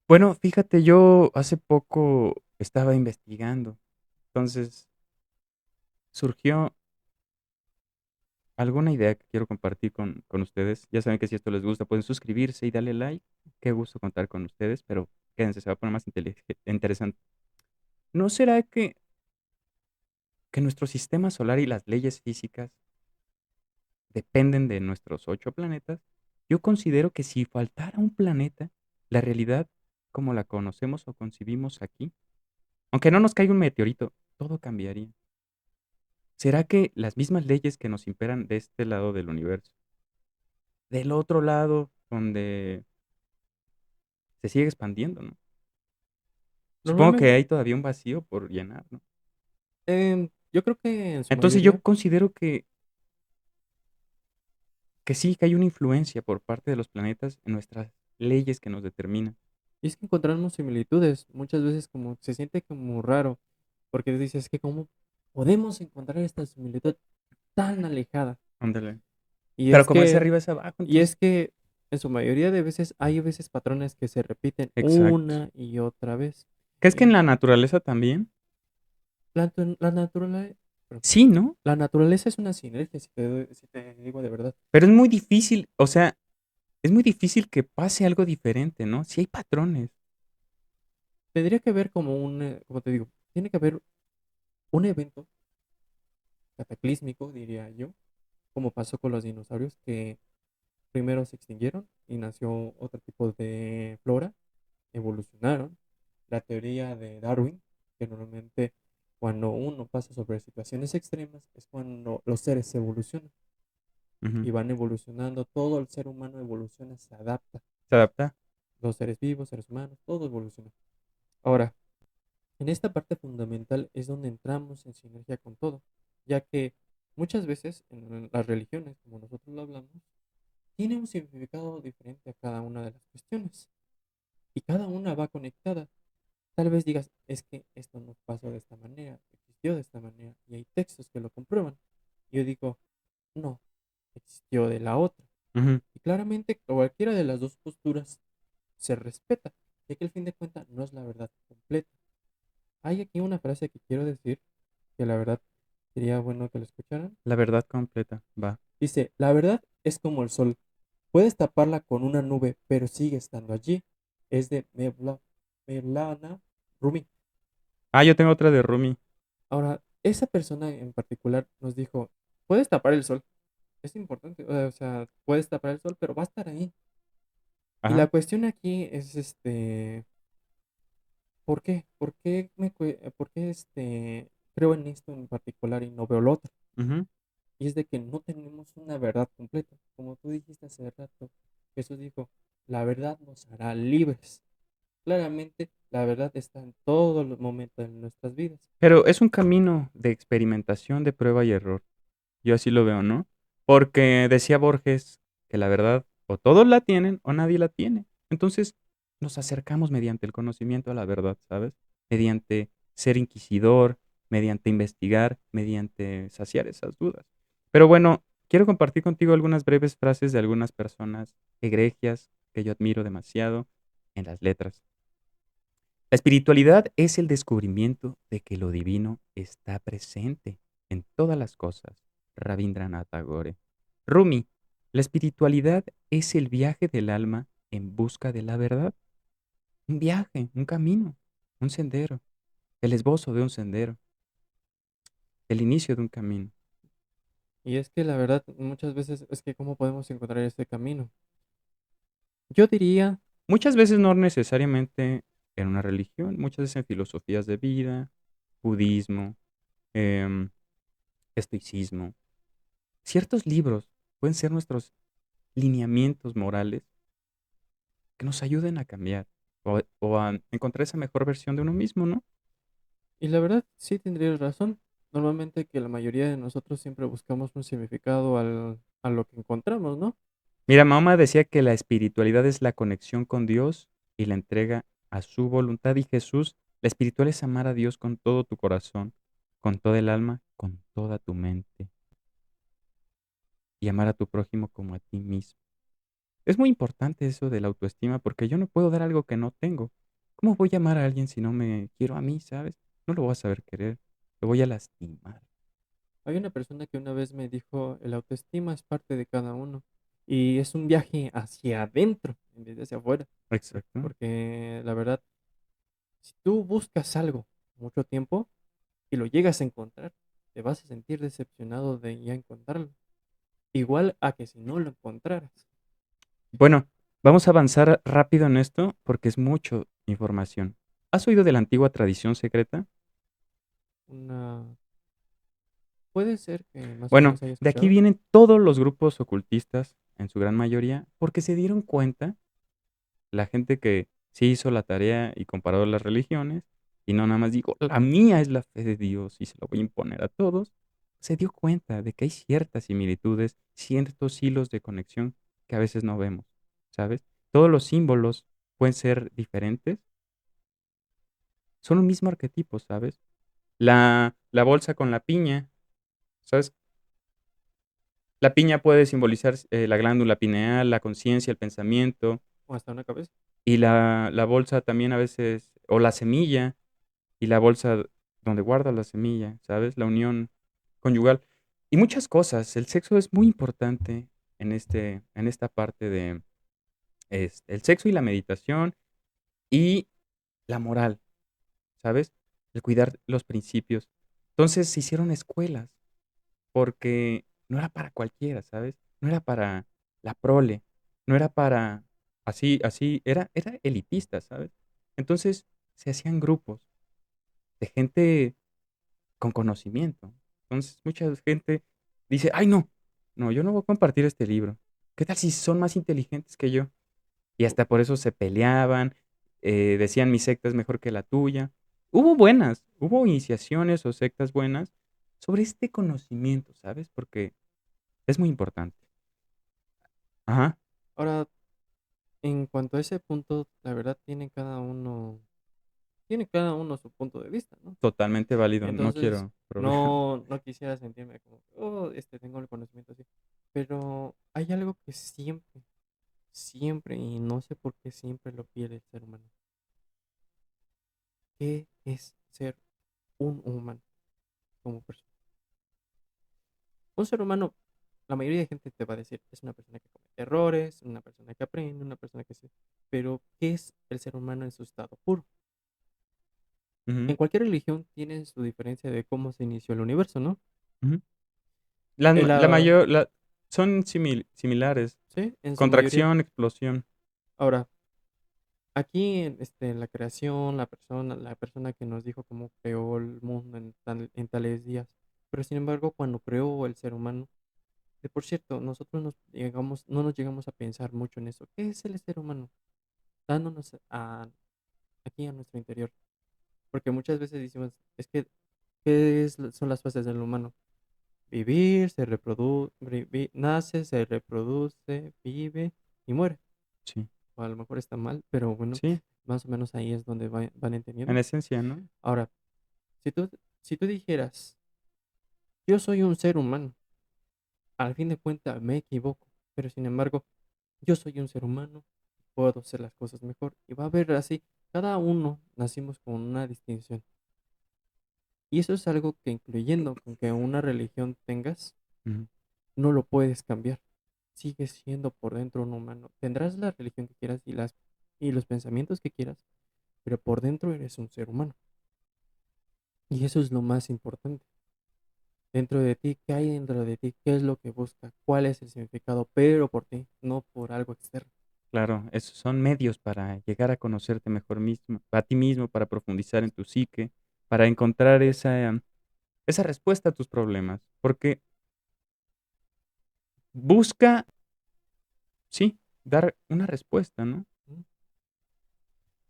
B: Bueno, fíjate, yo hace poco estaba investigando, entonces surgió alguna idea que quiero compartir con ustedes. Ya saben que si esto les gusta, pueden suscribirse y darle like. Qué gusto contar con ustedes, pero quédense, se va a poner más interesante. ¿No será que nuestro sistema solar y las leyes físicas dependen de nuestros 8 planetas? Yo considero que si faltara un planeta, la realidad como la conocemos o concibimos aquí, aunque no nos caiga un meteorito, todo cambiaría. ¿Será que las mismas leyes que nos imperan de este lado del universo, del otro lado, donde se sigue expandiendo, ¿no? Supongo que
A: Normalmente,
B: hay todavía un vacío por llenar, ¿no?
A: yo creo que en su
B: Entonces yo
A: mayoría,
B: considero que sí, que hay una influencia por parte de los planetas en nuestras leyes que nos determinan.
A: y es que encontramos similitudes, muchas veces como se siente como raro, porque dices que cómo podemos encontrar esta similitud tan alejada.
B: Ándale.
A: Y
B: Pero
A: es
B: como es
A: que,
B: arriba es abajo,
A: y es
B: entonces.
A: que en su mayoría de veces hay veces patrones que se repiten
B: Exacto.
A: una y otra vez.
B: ¿Crees que en
A: Y
B: la naturaleza también?
A: la naturaleza,
B: Sí, ¿no?
A: la naturaleza es una sinergia, si te digo de verdad.
B: Pero es muy difícil, o sea, es muy difícil que pase algo diferente, ¿no? Si hay patrones.
A: Tendría que haber como como te digo, tiene que haber un evento cataclísmico, diría yo, como pasó con los dinosaurios, que primero se extinguieron y nació otro tipo de flora, evolucionaron. La teoría de Darwin, que normalmente cuando uno pasa sobre situaciones extremas es cuando los seres evolucionan
B: Ujú.
A: y van evolucionando, todo el ser humano evoluciona, se adapta,
B: ¿Se adapta?
A: los seres vivos, seres humanos, todo evoluciona. Ahora, en esta parte fundamental es donde entramos en sinergia con todo, ya que muchas veces en las religiones, como nosotros lo hablamos, tiene un significado diferente a cada una de las cuestiones y cada una va conectada. Tal vez digas, es que esto no pasó de esta manera, existió de esta manera y hay textos que lo comprueban. Y yo digo, no, existió de la otra.
B: Ujú.
A: Y claramente cualquiera de las dos posturas se respeta, ya que al fin de cuentas no es la verdad completa. Hay aquí una frase que quiero decir, que la verdad sería bueno que lo escucharan.
B: La verdad completa, va.
A: Dice, la verdad es como el sol. Puedes taparla con una nube, pero sigue estando allí. Es de Mevlana Rumi.
B: Ah, yo tengo otra de Rumi.
A: Ahora, esa persona en particular nos dijo, puedes tapar el sol. Es importante, o sea, puedes tapar el sol, pero va a estar ahí. Y la
B: Ajá.
A: cuestión aquí es, ¿por qué? ¿Por qué creo en esto en particular y no veo lo otro?
B: Ujú.
A: Y es de que no tenemos una verdad completa. Como tú dijiste hace rato, Jesús dijo, la verdad nos hará libres. Claramente, la verdad está en todos los momentos de nuestras vidas.
B: Pero es un camino de experimentación, de prueba y error. Yo así lo veo, ¿no? Porque decía Borges que la verdad o todos la tienen o nadie la tiene. Entonces nos acercamos mediante el conocimiento a la verdad, ¿sabes? Mediante ser inquisidor, mediante investigar, mediante saciar esas dudas. Pero bueno, quiero compartir contigo algunas breves frases de algunas personas egregias que yo admiro demasiado en las letras. La espiritualidad es el descubrimiento de que lo divino está presente en todas las cosas. Rabindranath Tagore. Rumi, la espiritualidad es el viaje del alma en busca de la verdad. Un viaje, un camino, un sendero, el esbozo de un sendero, el inicio de un camino.
A: Y es que la verdad, muchas veces es que cómo podemos encontrar este camino. Yo diría,
B: Muchas veces no necesariamente en una religión, muchas veces en filosofías de vida, budismo, em, estoicismo. Ciertos libros pueden ser nuestros lineamientos morales que nos ayuden a cambiar o a encontrar esa mejor versión de uno mismo, ¿no?
A: y la verdad sí tendrías razón. Normalmente que la mayoría de nosotros siempre buscamos un significado a lo que encontramos, ¿no?
B: Mira, Mahoma decía que la espiritualidad es la conexión con Dios y la entrega a su voluntad. Y Jesús, la espiritual es amar a Dios con todo tu corazón, con toda el alma, con toda tu mente y amar a tu prójimo como a ti mismo. Es muy importante eso de la autoestima porque yo no puedo dar algo que no tengo. ¿Cómo voy a amar a alguien si no me quiero a mí, sabes? No lo voy a saber querer, lo voy a lastimar.
A: Hay una persona que una vez me dijo, el autoestima es parte de cada uno y es un viaje hacia adentro en vez de hacia afuera,
B: Exacto.
A: porque la verdad, si tú buscas algo mucho tiempo y lo llegas a encontrar, te vas a sentir decepcionado de ya encontrarlo, igual a que si no lo encontraras.
B: Bueno, vamos a avanzar rápido en esto porque es mucho información. ¿Has oído de la antigua tradición secreta?
A: Una... Puede ser que más o
B: Bueno,
A: menos haya
B: de aquí
A: escuchado.
B: vienen todos los grupos ocultistas, en su gran mayoría, porque se dieron cuenta, la gente que sí hizo la tarea y comparó las religiones, y no nada más digo, la mía es la fe de Dios y se la voy a imponer a todos, se dio cuenta de que hay ciertas similitudes, ciertos hilos de conexión que a veces no vemos, ¿sabes? Todos los símbolos pueden ser diferentes, son un mismo arquetipo, ¿sabes? La bolsa con la piña, ¿sabes? La piña puede simbolizar la glándula pineal, la conciencia, el pensamiento,
A: O hasta una cabeza.
B: y la bolsa también a veces, o la semilla, y la bolsa donde guarda la semilla, ¿sabes? La unión conyugal. Y muchas cosas. El sexo es muy importante en esta parte de el sexo y la meditación y la moral, ¿sabes? El cuidar los principios. Entonces se hicieron escuelas porque no era para cualquiera, ¿sabes? No era para la prole, no era para así, era elitista, ¿sabes? Entonces se hacían grupos de gente con conocimiento. Entonces mucha gente dice, ay no, no, yo no voy a compartir este libro. ¿Qué tal si son más inteligentes que yo? Y hasta por eso se peleaban, decían mi secta es mejor que la tuya. Hubo iniciaciones o sectas buenas sobre este conocimiento, ¿sabes? Porque es muy importante. Ajá,
A: Ahora, en cuanto a ese punto, la verdad tiene cada uno su punto de vista, ¿no?
B: totalmente válido, no
A: Entonces,
B: quiero problemas.
A: no quisiera sentirme como, oh, tengo el conocimiento así. Pero hay algo que siempre, y no sé por qué siempre lo pierde el ser humano. ¿Qué es ser un humano como persona? Un ser humano, la mayoría de gente te va a decir, es una persona que comete errores, una persona que aprende, una persona que se... Pero, ¿qué es el ser humano en su estado puro?
B: Ujú,
A: En cualquier religión tiene su diferencia de cómo se inició el universo, ¿no?
B: ujú.
A: El,
B: La
A: ah,
B: mayor, son similares.
A: sí, en su mayoría.
B: Contracción, explosión.
A: Ahora, aquí en la creación, la persona que nos dijo cómo creó el mundo en tales días, pero sin embargo, cuando creó el ser humano, de por cierto, nosotros no nos llegamos a pensar mucho en eso. ¿Qué es el ser humano? Dándonos aquí a nuestro interior. Porque muchas veces decimos, es que, son las fases del humano? Vivir, se reproduce, nace, se reproduce, vive y muere.
B: Sí,
A: O a lo mejor está mal, pero bueno,
B: sí,
A: más o menos ahí es donde van
B: en
A: entendiendo.
B: esencia, ¿no?
A: Ahora, si tú, si tú dijeras, yo soy un ser humano, al fin de cuentas me equivoco, pero sin embargo, yo soy un ser humano, puedo hacer las cosas mejor. Y va a haber así, cada uno nacimos con una distinción. Y eso es algo que incluyendo con que una religión tengas,
B: Ujú.
A: no lo puedes cambiar. Sigues siendo por dentro un humano. Tendrás la religión que quieras y los pensamientos que quieras, pero por dentro eres un ser humano. Y eso es lo más importante. Dentro de ti, ¿qué hay dentro de ti? ¿Qué es lo que busca? ¿Cuál es el significado? Pero por ti, no por algo externo.
B: Claro, esos son medios para llegar a conocerte mejor mismo, a ti mismo, para profundizar en tu psique, para encontrar esa respuesta a tus problemas. Porque busca, sí, dar una respuesta, ¿no?
A: ¿No?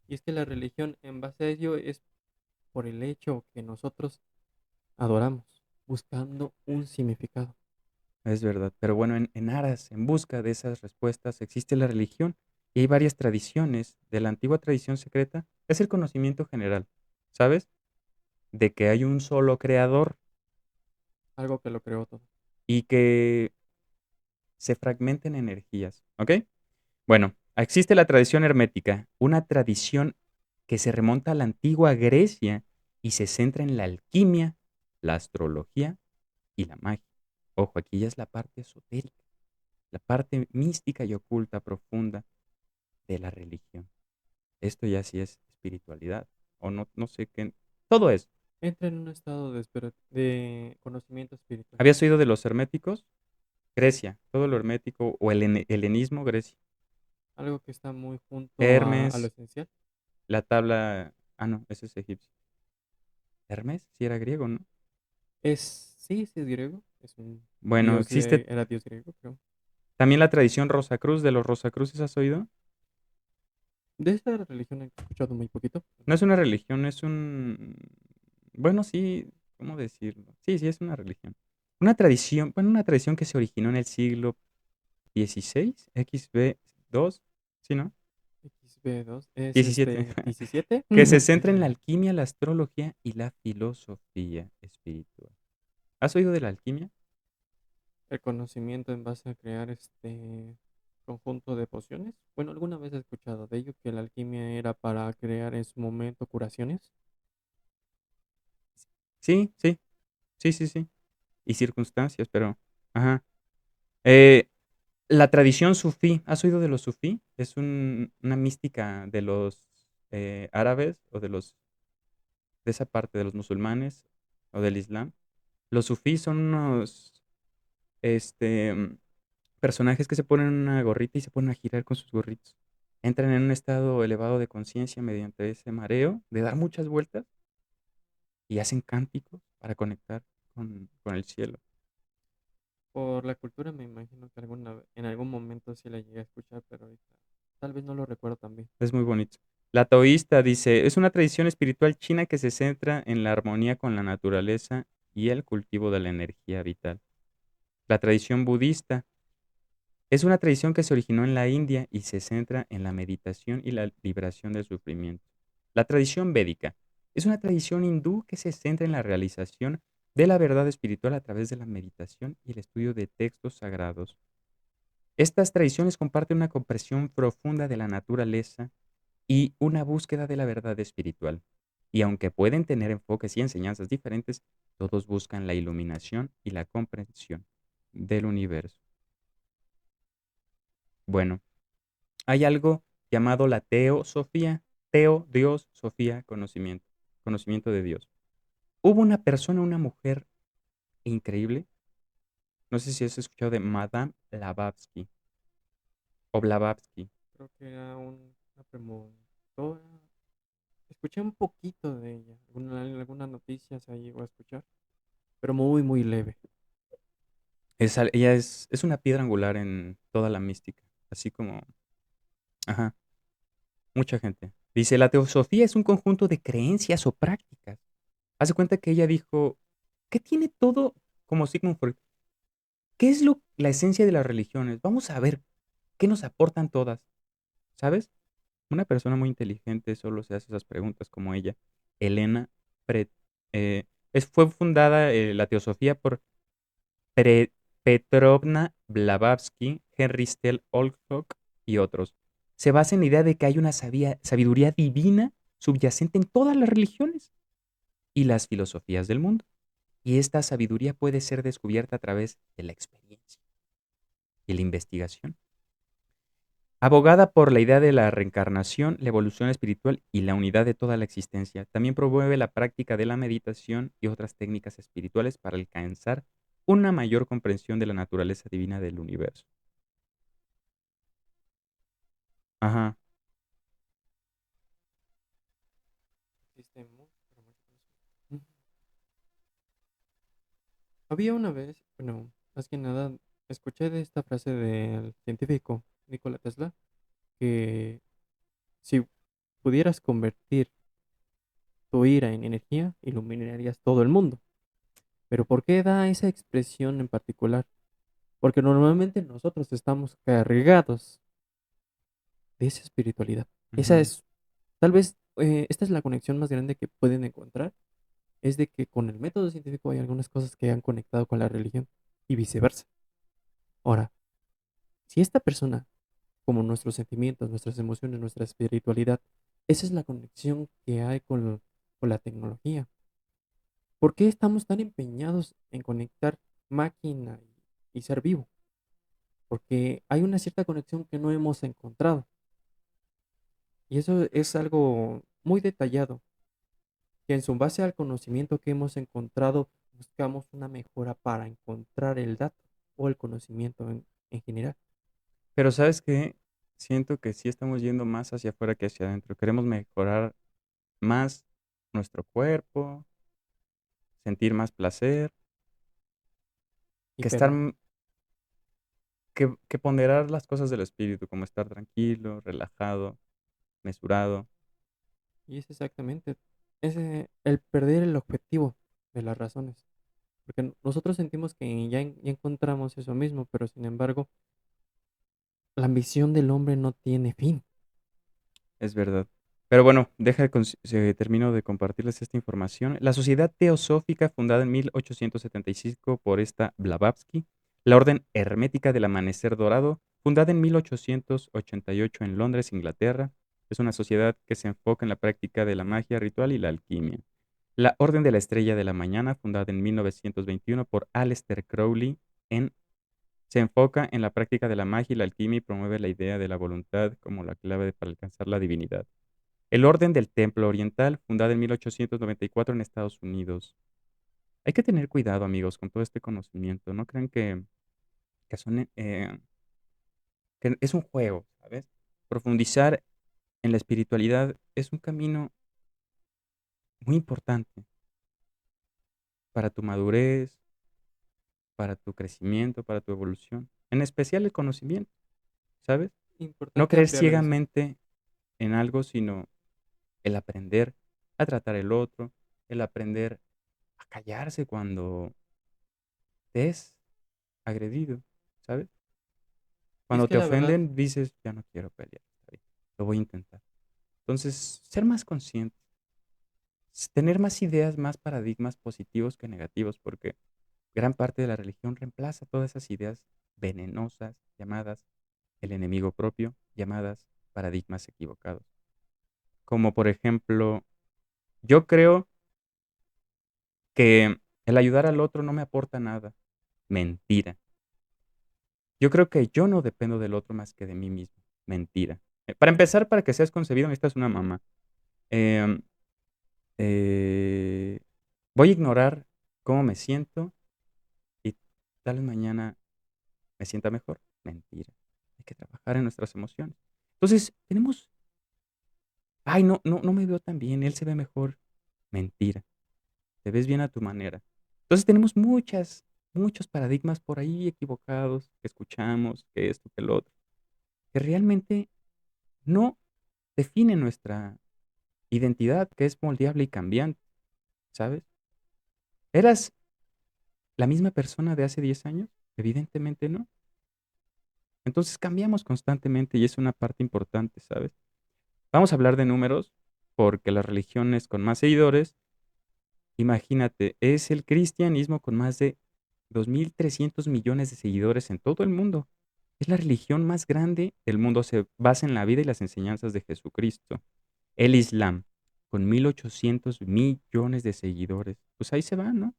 A: Y es que la religión, en base a ello, es por el hecho que nosotros adoramos, buscando un significado.
B: Es verdad. Pero bueno, en aras, en busca de esas respuestas, existe la religión y hay varias tradiciones. De la antigua tradición secreta es el conocimiento general, ¿sabes? De que hay un solo creador
A: Algo que lo creó todo.
B: y que se fragmenten energías, ¿ok? Bueno, existe la tradición hermética, una tradición que se remonta a la antigua Grecia y se centra en la alquimia, la astrología y la magia. Ojo, aquí ya es la parte esotérica, la parte mística y oculta profunda de la religión. Esto ya sí es espiritualidad, o no, no sé qué. Todo eso.
A: Entra en un estado de conocimiento espiritual.
B: ¿Habías oído de los herméticos? Grecia, todo lo hermético o el helenismo, Grecia.
A: Algo que está muy junto a lo
B: Hermes,
A: esencial.
B: la tabla. Ah, no, ese es egipcio. Hermes, sí era griego, ¿no?
A: Sí, sí es griego. Es un
B: Bueno,
A: dios
B: existe
A: era dios griego, creo.
B: también la tradición Rosacruz, de los Rosacruces, ¿has oído?
A: De esta religión he escuchado muy poquito.
B: No es una religión, es un. Bueno, sí, ¿cómo decirlo? Sí, sí, es una religión. Una tradición, bueno, una tradición que se originó en el siglo XVI, XB2, ¿sí, no?
A: XB2 es
B: 17.
A: 17.
B: Que se centra en la alquimia, la astrología y la filosofía espiritual. ¿Has oído de la alquimia?
A: El conocimiento en base a crear este conjunto de pociones. Bueno, alguna vez he escuchado de ello que la alquimia era para crear en su momento curaciones.
B: Sí, sí, sí, sí, sí. Y circunstancias, pero. Ajá. Eh, la tradición sufí, ¿has oído de los sufí? Es una mística de los árabes o de esa parte de los musulmanes o del Islam. Los sufís son unos este, personajes que se ponen una gorrita y se ponen a girar con sus gorritos. Entran en un estado elevado de conciencia mediante ese mareo de dar muchas vueltas y hacen cánticos para conectar con el cielo.
A: Por la cultura me imagino que en algún momento sí la llegué a escuchar, pero ahorita tal vez no lo recuerdo tan bien.
B: Es muy bonito. La taoísta dice, es una tradición espiritual china que se centra en la armonía con la naturaleza y el cultivo de la energía vital. La tradición budista es una tradición que se originó en la India y se centra en la meditación y la liberación del sufrimiento. La tradición védica es una tradición hindú que se centra en la realización de la verdad espiritual a través de la meditación y el estudio de textos sagrados. Estas tradiciones comparten una comprensión profunda de la naturaleza y una búsqueda de la verdad espiritual. Y aunque pueden tener enfoques y enseñanzas diferentes, todos buscan la iluminación y la comprensión del universo. Bueno, hay algo llamado la teosofía. Teo, Dios, Sofía, conocimiento. Conocimiento de Dios. Hubo una persona, una mujer increíble. No sé si has escuchado de Madame Blavatsky o Blavatsky.
A: Creo que era una promotora. Escuché un poquito de ella. Algunas noticias ahí llegó a escuchar, pero muy, muy leve.
B: Ella es una piedra angular en toda la mística. Así como, ajá, mucha gente. Dice, la teosofía es un conjunto de creencias o prácticas. Hace cuenta que ella dijo, ¿qué tiene todo como Sigmund Freud? ¿Qué es la esencia de las religiones? Vamos a ver qué nos aportan todas, ¿sabes? Una persona muy inteligente solo se hace esas preguntas como ella. Elena Pre- fue fundada la teosofía por Pre- Petrovna Blavatsky, Henry Stell Olcott y otros. Se basa en la idea de que hay una sabiduría divina subyacente en todas las religiones y las filosofías del mundo. Y esta sabiduría puede ser descubierta a través de la experiencia y la investigación. Abogada por la idea de la reencarnación, la evolución espiritual y la unidad de toda la existencia, también promueve la práctica de la meditación y otras técnicas espirituales para alcanzar una mayor comprensión de la naturaleza divina del universo. Ajá.
A: Existe pero mucho conocimiento. Había una vez, bueno, más que nada, escuché de esta frase del científico Nikola Tesla, que si pudieras convertir tu ira en energía, iluminarías todo el mundo. Pero ¿por qué da esa expresión en particular? Porque normalmente nosotros estamos cargados de esa espiritualidad. Esa
B: Ujú.
A: es, tal vez, esta es la conexión más grande que pueden encontrar, es de que con el método científico hay algunas cosas que han conectado con la religión y viceversa. Ahora, si esta persona, como nuestros sentimientos, nuestras emociones, nuestra espiritualidad, esa es la conexión que hay con la tecnología. ¿Por qué estamos tan empeñados en conectar máquina y ser vivo? Porque hay una cierta conexión que no hemos encontrado. Y eso es algo muy detallado, que en su base al conocimiento que hemos encontrado, buscamos una mejora para encontrar el dato o el conocimiento en general.
B: Pero ¿sabes qué? Siento que sí estamos yendo más hacia afuera que hacia adentro. Queremos mejorar más nuestro cuerpo, sentir más placer,
A: Y
B: que estar,
A: pero,
B: que ponderar las cosas del espíritu, como estar tranquilo, relajado, mesurado.
A: y es exactamente el perder el objetivo de las razones. Porque nosotros sentimos que ya encontramos eso mismo, pero sin embargo, la ambición del hombre no tiene fin.
B: Es verdad. Pero bueno, termino de compartirles esta información. La Sociedad Teosófica, fundada en 1875 por esta Blavatsky, la Orden Hermética del Amanecer Dorado, fundada en 1888 en Londres, Inglaterra, es una sociedad que se enfoca en la práctica de la magia ritual y la alquimia. La Orden de la Estrella de la Mañana, fundada en 1921 por Aleister Crowley, en se enfoca en la práctica de la magia y la alquimia y promueve la idea de la voluntad como la clave para alcanzar la divinidad. El Orden del Templo Oriental, fundada en 1894 en Estados Unidos. Hay que tener cuidado, amigos, con todo este conocimiento. No crean que son, que es un juego, ¿sabes? Profundizar en la espiritualidad es un camino muy importante para tu madurez, para tu crecimiento, para tu evolución. En especial el conocimiento, ¿sabes? No
A: Importante
B: creer
A: ampliar el
B: ciegamente en algo, sino el aprender a tratar el otro, el aprender a callarse cuando te es agredido, ¿sabes?
A: Y es
B: Cuando
A: que
B: te
A: la verdad,
B: ofenden, dices, ya no quiero pelear, está bien, lo voy a intentar. Entonces, ser más consciente, tener más ideas, más paradigmas positivos que negativos, porque gran parte de la religión reemplaza todas esas ideas venenosas llamadas el enemigo propio, llamadas paradigmas equivocados. Como por ejemplo, yo creo que el ayudar al otro no me aporta nada. Mentira. Yo creo que yo no dependo del otro más que de mí mismo. Mentira. Para empezar, para que seas concebido, necesitas una mamá. Em, eh, Voy a ignorar cómo me siento y tal vez mañana me sienta mejor. Mentira. Hay que trabajar en nuestras emociones. Entonces, ay, no me veo tan bien, él se ve mejor. Mentira. Te ves bien a tu manera. Entonces tenemos muchos paradigmas por ahí equivocados que escuchamos, que esto, que lo otro, que realmente no definen nuestra identidad, que es moldeable y cambiante, ¿sabes? ¿Eras la misma persona de hace 10 años? Evidentemente no. Entonces cambiamos constantemente y es una parte importante, ¿sabes? Vamos a hablar de números porque las religiones con más seguidores, imagínate, es el cristianismo con más de 2.300 millones de seguidores en todo el mundo. Es la religión más grande del mundo, se basa en la vida y las enseñanzas de Jesucristo. El Islam, con 1.800 millones de seguidores. Pues ahí se va, ¿no?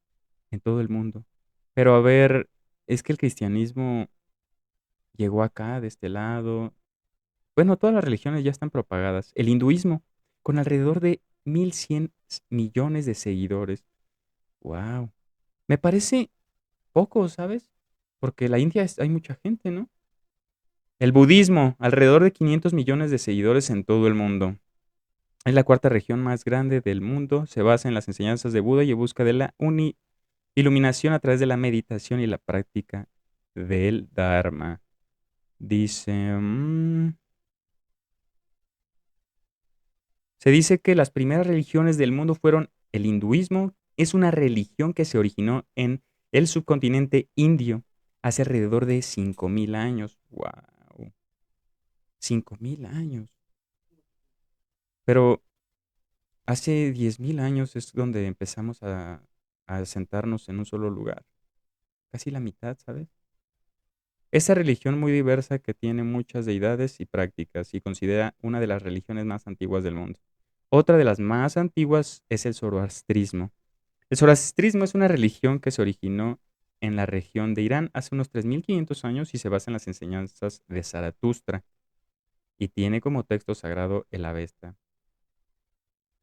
B: En todo el mundo. Pero a ver, es que el cristianismo llegó acá, de este lado. Bueno, todas las religiones ya están propagadas. El hinduismo, con alrededor de 1.100 millones de seguidores. ¡Wow! Me parece poco, ¿sabes? Porque la India hay mucha gente, ¿no? El budismo, alrededor de 500 millones de seguidores en todo el mundo. Es la cuarta región más grande del mundo. Se basa en las enseñanzas de Buda y busca de la iluminación a través de la meditación y la práctica del Dharma. Dice, se dice que las primeras religiones del mundo fueron el hinduismo. Es una religión que se originó en el subcontinente indio hace alrededor de 5.000 años. ¡Wow! 5.000 años. Pero hace 10.000 años es donde empezamos a sentarnos en un solo lugar. Casi la mitad, ¿sabes? Esa religión muy diversa que tiene muchas deidades y prácticas y considera una de las religiones más antiguas del mundo. Otra de las más antiguas es el zoroastrismo. El zoroastrismo es una religión que se originó en la región de Irán hace unos 3500 años y se basa en las enseñanzas de Zaratustra y tiene como texto sagrado el Avesta.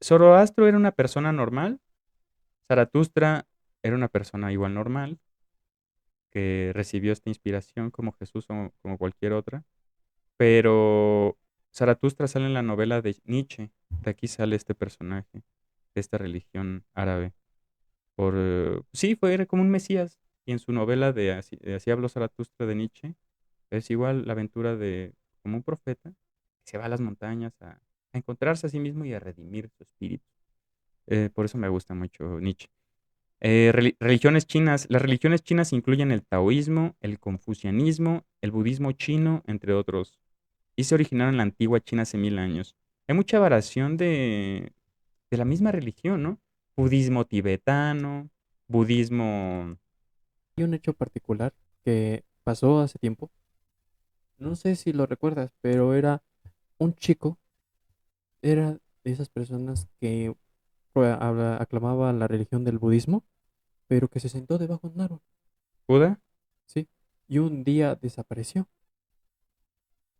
B: Zoroastro era una persona normal, Zaratustra era una persona igual normal, que recibió esta inspiración como Jesús o como cualquier otra, pero Zaratustra sale en la novela de Nietzsche, de aquí sale este personaje, de esta religión árabe. Sí, era como un mesías, y en su novela de Así habló Zaratustra de Nietzsche, es igual la aventura de como un profeta que se va a las montañas a encontrarse a sí mismo y a redimir su espíritu. Por eso me gusta mucho Nietzsche. Religiones chinas. Las religiones chinas incluyen el taoísmo, el confucianismo, el budismo chino, entre otros, y se originaron en la antigua China hace 1000 años. Hay mucha variación de la misma religión, ¿no? Budismo tibetano, budismo...
A: Hay un hecho particular que pasó hace tiempo, no sé si lo recuerdas, pero era un chico, era de esas personas que aclamaba la religión del budismo, pero que se sentó debajo de un árbol,
B: ¿Buda?
A: ¿sí? Y un día desapareció.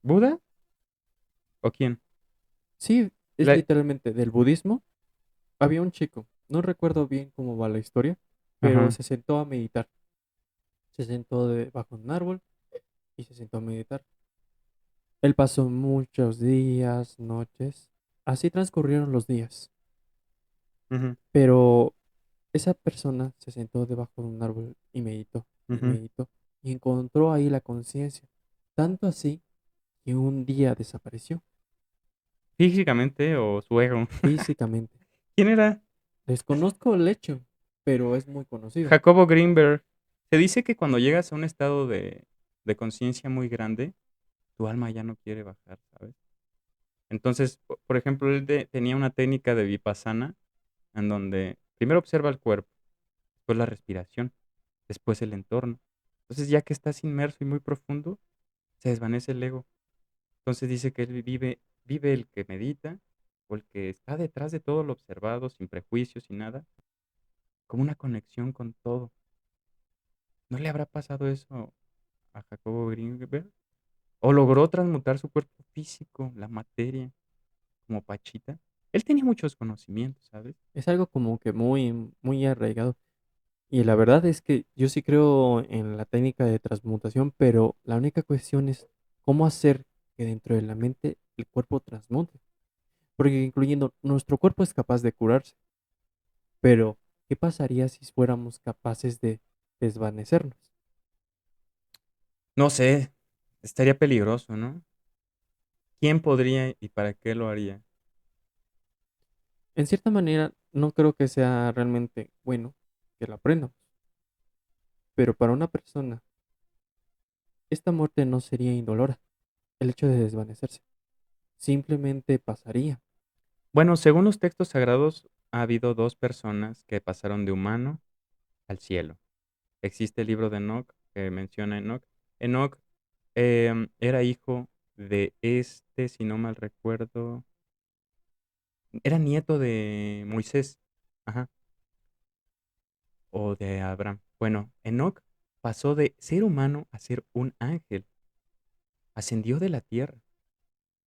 B: ¿Buda? ¿O quién?
A: Sí, es
B: La-
A: literalmente del budismo. Había un chico, no recuerdo bien cómo va la historia, pero
B: Ajá.
A: se sentó a meditar. Se sentó debajo de un árbol y se sentó a meditar. Él pasó muchos días, noches. Así transcurrieron los días.
B: Ujú,
A: Pero esa persona se sentó debajo de un árbol y
B: ujú.
A: meditó, y encontró ahí la conciencia. Tanto así que un día desapareció
B: ¿Físicamente o su ego?
A: físicamente.
B: ¿Quién era?
A: Desconozco el hecho, pero es muy conocido.
B: Jacobo Greenberg. Se dice que cuando llegas a un estado de conciencia muy grande, tu alma ya no quiere bajar, ¿sabes? Entonces, por ejemplo, tenía una técnica de vipassana en donde primero observa el cuerpo, después la respiración, después el entorno. Entonces, ya que estás inmerso y muy profundo, se desvanece el ego. Entonces dice que él vive el que medita o el que está detrás de todo lo observado, sin prejuicios, sin nada, como una conexión con todo. ¿No le habrá pasado eso a Jacobo Greenberg? ¿O logró transmutar su cuerpo físico, la materia, como Pachita? Él tenía muchos conocimientos, ¿sabes?
A: Es algo como que muy arraigado. Y la verdad es que yo sí creo en la técnica de transmutación, pero la única cuestión es cómo hacer que dentro de la mente el cuerpo transmute. Porque incluyendo nuestro cuerpo es capaz de curarse, pero ¿qué pasaría si fuéramos capaces de desvanecernos?
B: No sé, estaría peligroso, ¿no? ¿Quién podría y para qué lo haría?
A: En cierta manera, no creo que sea realmente bueno que lo aprendamos, pero para una persona, esta muerte no sería indolora, el hecho de desvanecerse. Simplemente pasaría.
B: Bueno, según los textos sagrados, ha habido dos personas que pasaron de humano al cielo. Existe el libro de Enoch que menciona a Enoch. Enoch era hijo de si no mal recuerdo, era nieto de Moisés, ajá, o de Abraham. Bueno, Enoch pasó de ser humano a ser un ángel, ascendió de la tierra.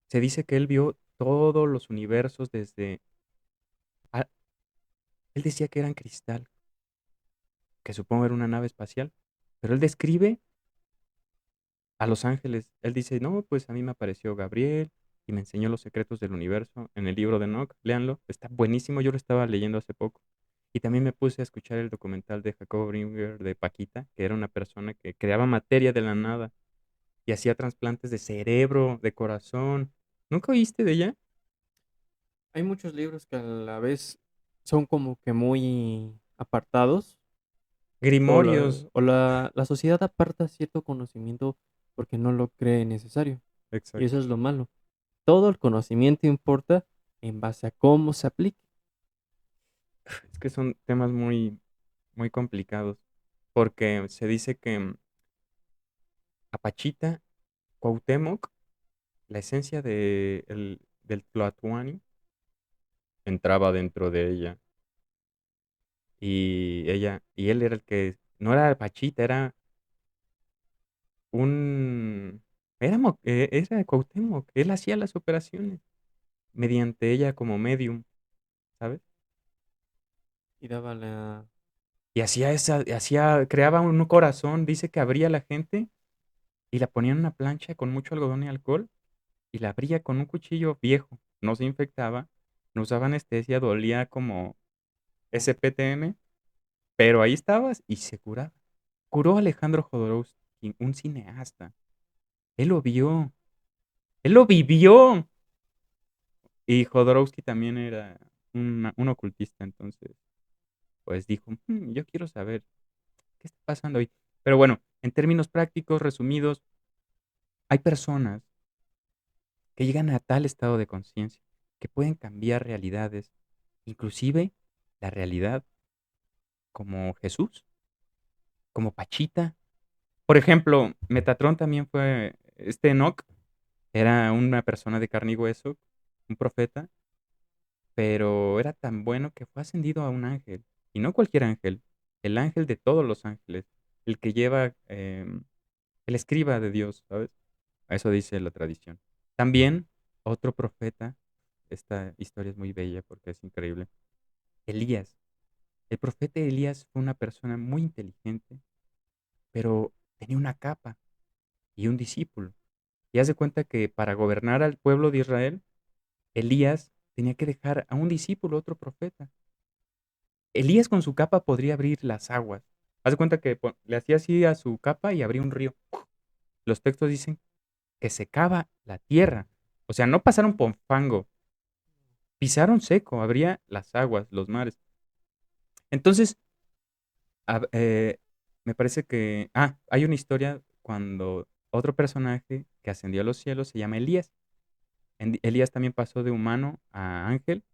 B: Se dice que él vio todos los universos ah, él decía que eran cristal, que supongo era una nave espacial, pero él describe a los ángeles. Él dice, no, pues a mí me apareció Gabriel y me enseñó los secretos del universo en el libro de Enoch. Léanlo, está buenísimo. Yo lo estaba leyendo hace poco. Y también me puse a escuchar el documental de Jacob Bringer de Paquita, que era una persona que creaba materia de la nada y hacía trasplantes de cerebro, de corazón. ¿Nunca oíste de ella?
A: Hay muchos libros que a la vez son como que muy apartados
B: Grimorios.
A: la sociedad aparta cierto conocimiento porque no lo cree necesario. Y eso
B: Exacto.
A: es lo malo. Todo el conocimiento importa en base a cómo se aplique.
B: Es que son temas muy, muy complicados. Porque se dice que a Pachita, Cuauhtémoc, la esencia del Tlatoani entraba dentro de ella. y él era el que, no era Pachita, era un, era Cuauhtémoc, él hacía las operaciones mediante ella como medium, ¿sabes?
A: Y daba la...
B: Y creaba un corazón, dice que abría a la gente y la ponía en una plancha con mucho algodón y alcohol y la abría con un cuchillo viejo, no se infectaba, no usaba anestesia, dolía como SPTM, pero ahí estabas y se curaba. Curó a Alejandro Jodorowsky, un cineasta. Él lo vio, él lo vivió. Y Jodorowsky también era un ocultista, entonces, pues dijo, yo quiero saber qué está pasando ahí. Pero bueno, en términos prácticos, resumidos, hay personas que llegan a tal estado de conciencia que pueden cambiar realidades, inclusive la realidad como Jesús, como Pachita. Por ejemplo, Metatron también fue, este Enoch era una persona de carne y hueso, un profeta, pero era tan bueno que fue ascendido a un ángel, y no cualquier ángel, el ángel de todos los ángeles, el que lleva, el escriba de Dios, ¿sabes? A eso dice la tradición. También otro profeta, esta historia es muy bella porque es increíble, Elías. El profeta Elías fue una persona muy inteligente, pero tenía una capa y un discípulo. Y haz de cuenta que para gobernar al pueblo de Israel, Elías tenía que dejar a un discípulo, otro profeta. Elías con su capa podría abrir las aguas. Haz de cuenta que le hacía así a su capa y abría un río. Los textos dicen que secaba la tierra. O sea, no pasaron por fango, pisaron seco, abría las aguas, los mares. Entonces, a- eh, me parece que, hay una historia cuando otro personaje que ascendió a los cielos se llama Elías. Elías también pasó de humano a ángel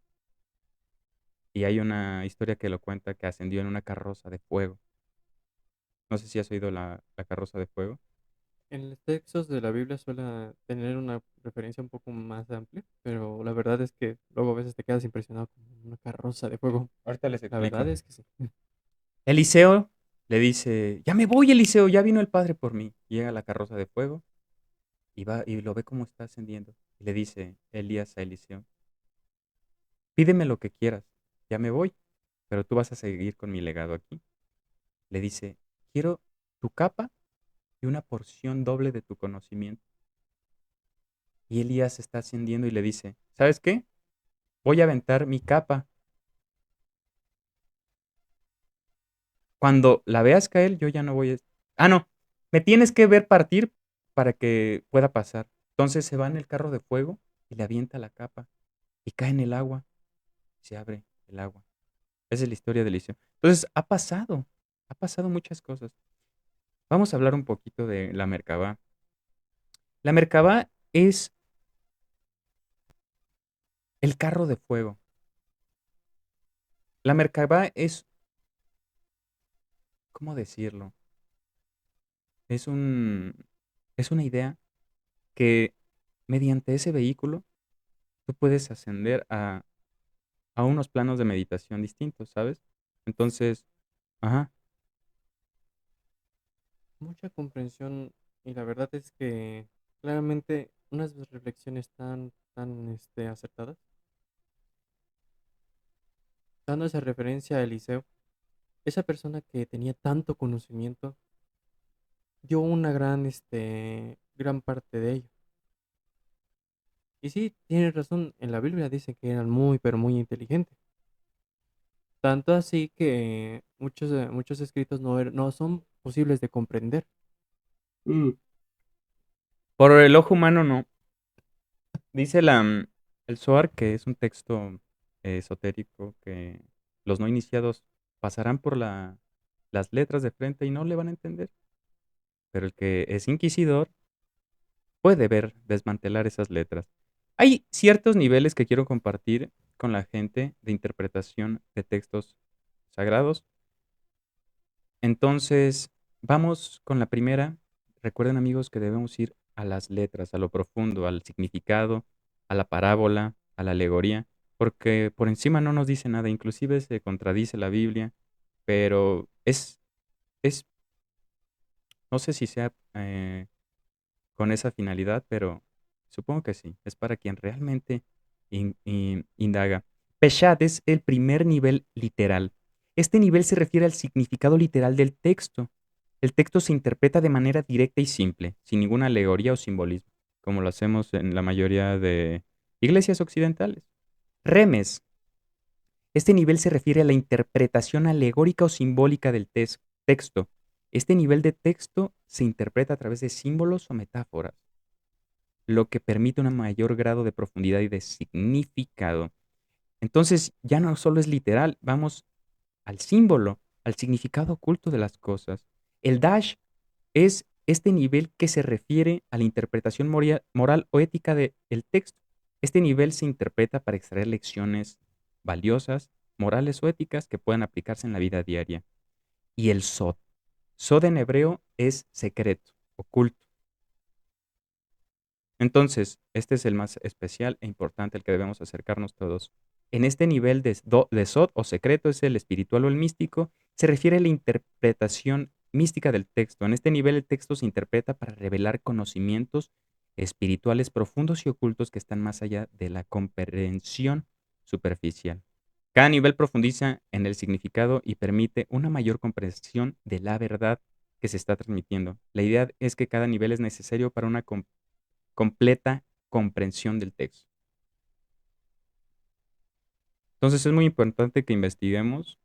B: y hay una historia que lo cuenta que ascendió en una carroza de fuego. No sé si has oído la carroza de fuego.
A: En los textos de la Biblia suele tener una referencia un poco más amplia, pero la verdad es que luego a veces te quedas impresionado con una carroza de fuego.
B: Ahorita les
A: La
B: explico.
A: verdad es que sí.
B: Eliseo le dice, ya me voy, Eliseo, ya vino el Padre por mí. Llega la carroza de fuego y va y lo ve cómo está ascendiendo. Y le dice Elías a Eliseo, pídeme lo que quieras, ya me voy, pero tú vas a seguir con mi legado aquí. Le dice, quiero tu capa y una porción doble de tu conocimiento. Y Elías está ascendiendo y le dice, ¿sabes qué? Voy a aventar mi capa. Cuando la veas caer, yo ya no voy a... Ah, no, me tienes que ver partir para que pueda pasar. Entonces se va en el carro de fuego y le avienta la capa y cae en el agua y se abre el agua. Esa es la historia de Eliseo. Entonces ha pasado muchas cosas. Vamos a hablar un poquito de la Merkabah. La Merkabah es el carro de fuego. La Merkabah es, ¿cómo decirlo? Es un, es una idea que mediante ese vehículo tú puedes ascender a unos planos de meditación distintos, ¿sabes? Entonces, ajá,
A: Mucha comprensión y la verdad es que claramente unas reflexiones tan acertadas, dando esa referencia a Eliseo, esa persona que tenía tanto conocimiento, dio una gran parte de ello. Y sí, tienes razón, en la Biblia dice que eran muy, pero muy inteligentes. Tanto así que muchos escritos no son posibles de comprender.
B: mm, por el ojo humano no. Dice el Zohar que es un texto esotérico que los no iniciados pasarán por las letras de frente y no le van a entender. Pero el que es inquisidor puede ver, desmantelar esas letras. Hay ciertos niveles que quiero compartir con la gente de interpretación de textos sagrados. Entonces, vamos con la primera. Recuerden, amigos, que debemos ir a las letras, a lo profundo, al significado, a la parábola, a la alegoría, porque por encima no nos dice nada, inclusive se contradice la Biblia. pero es, no sé si sea con esa finalidad, pero supongo que sí. Es para quien realmente indaga. Peshat es el primer nivel literal. Este nivel se refiere al significado literal del texto. El texto se interpreta de manera directa y simple, sin ninguna alegoría o simbolismo, como lo hacemos en la mayoría de iglesias occidentales. Remes. Este nivel se refiere a la interpretación alegórica o simbólica del texto. Este nivel de texto se interpreta a través de símbolos o metáforas, lo que permite un mayor grado de profundidad y de significado. Entonces, ya no solo es literal, vamos al símbolo, al significado oculto de las cosas. El dash es este nivel que se refiere a la interpretación moral o ética del texto. Este nivel se interpreta para extraer lecciones valiosas, morales o éticas que puedan aplicarse en la vida diaria. Y el sod. Sod en hebreo es secreto, oculto. Entonces, este es el más especial e importante al que debemos acercarnos todos. En este nivel de Sod o secreto es el espiritual o el místico, se refiere a la interpretación mística del texto. En este nivel el texto se interpreta para revelar conocimientos espirituales profundos y ocultos que están más allá de la comprensión superficial. Cada nivel profundiza en el significado y permite una mayor comprensión de la verdad que se está transmitiendo. La idea es que cada nivel es necesario para una completa comprensión del texto. Entonces es muy importante que investiguemos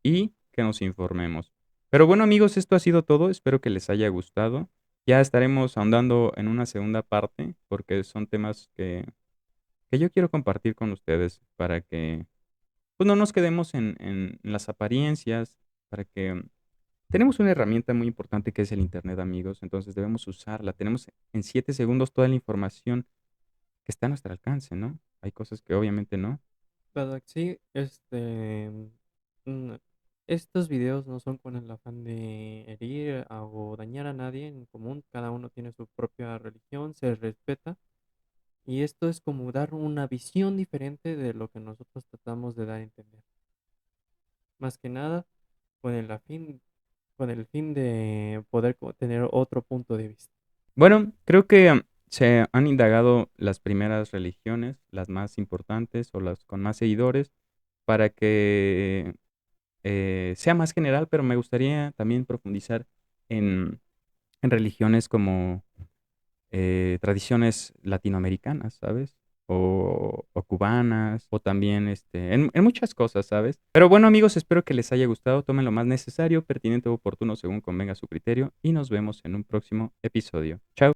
B: y que nos informemos. Pero bueno amigos, esto ha sido todo. Espero que les haya gustado. Ya estaremos ahondando en una segunda parte porque son temas que yo quiero compartir con ustedes para que pues, no nos quedemos en las apariencias, para que tenemos una herramienta muy importante que es el Internet, amigos. Entonces debemos usarla. Tenemos en 7 segundos toda la información que está a nuestro alcance, ¿no? Hay cosas que obviamente no.
A: Claro que sí, mm, estos videos no son con el afán de herir o dañar a nadie en común, cada uno tiene su propia religión, se respeta, y esto es como dar una visión diferente de lo que nosotros tratamos de dar a entender. Más que nada, con el fin de poder tener otro punto de vista.
B: Bueno, creo que se han indagado las primeras religiones, las más importantes o las con más seguidores, para que sea más general, pero me gustaría también profundizar en, en religiones como tradiciones latinoamericanas, ¿sabes? O cubanas, o también en muchas cosas, ¿sabes? Pero bueno, amigos, espero que les haya gustado. Tomen lo más necesario, pertinente o oportuno según convenga su criterio, y nos vemos en un próximo episodio. Chao.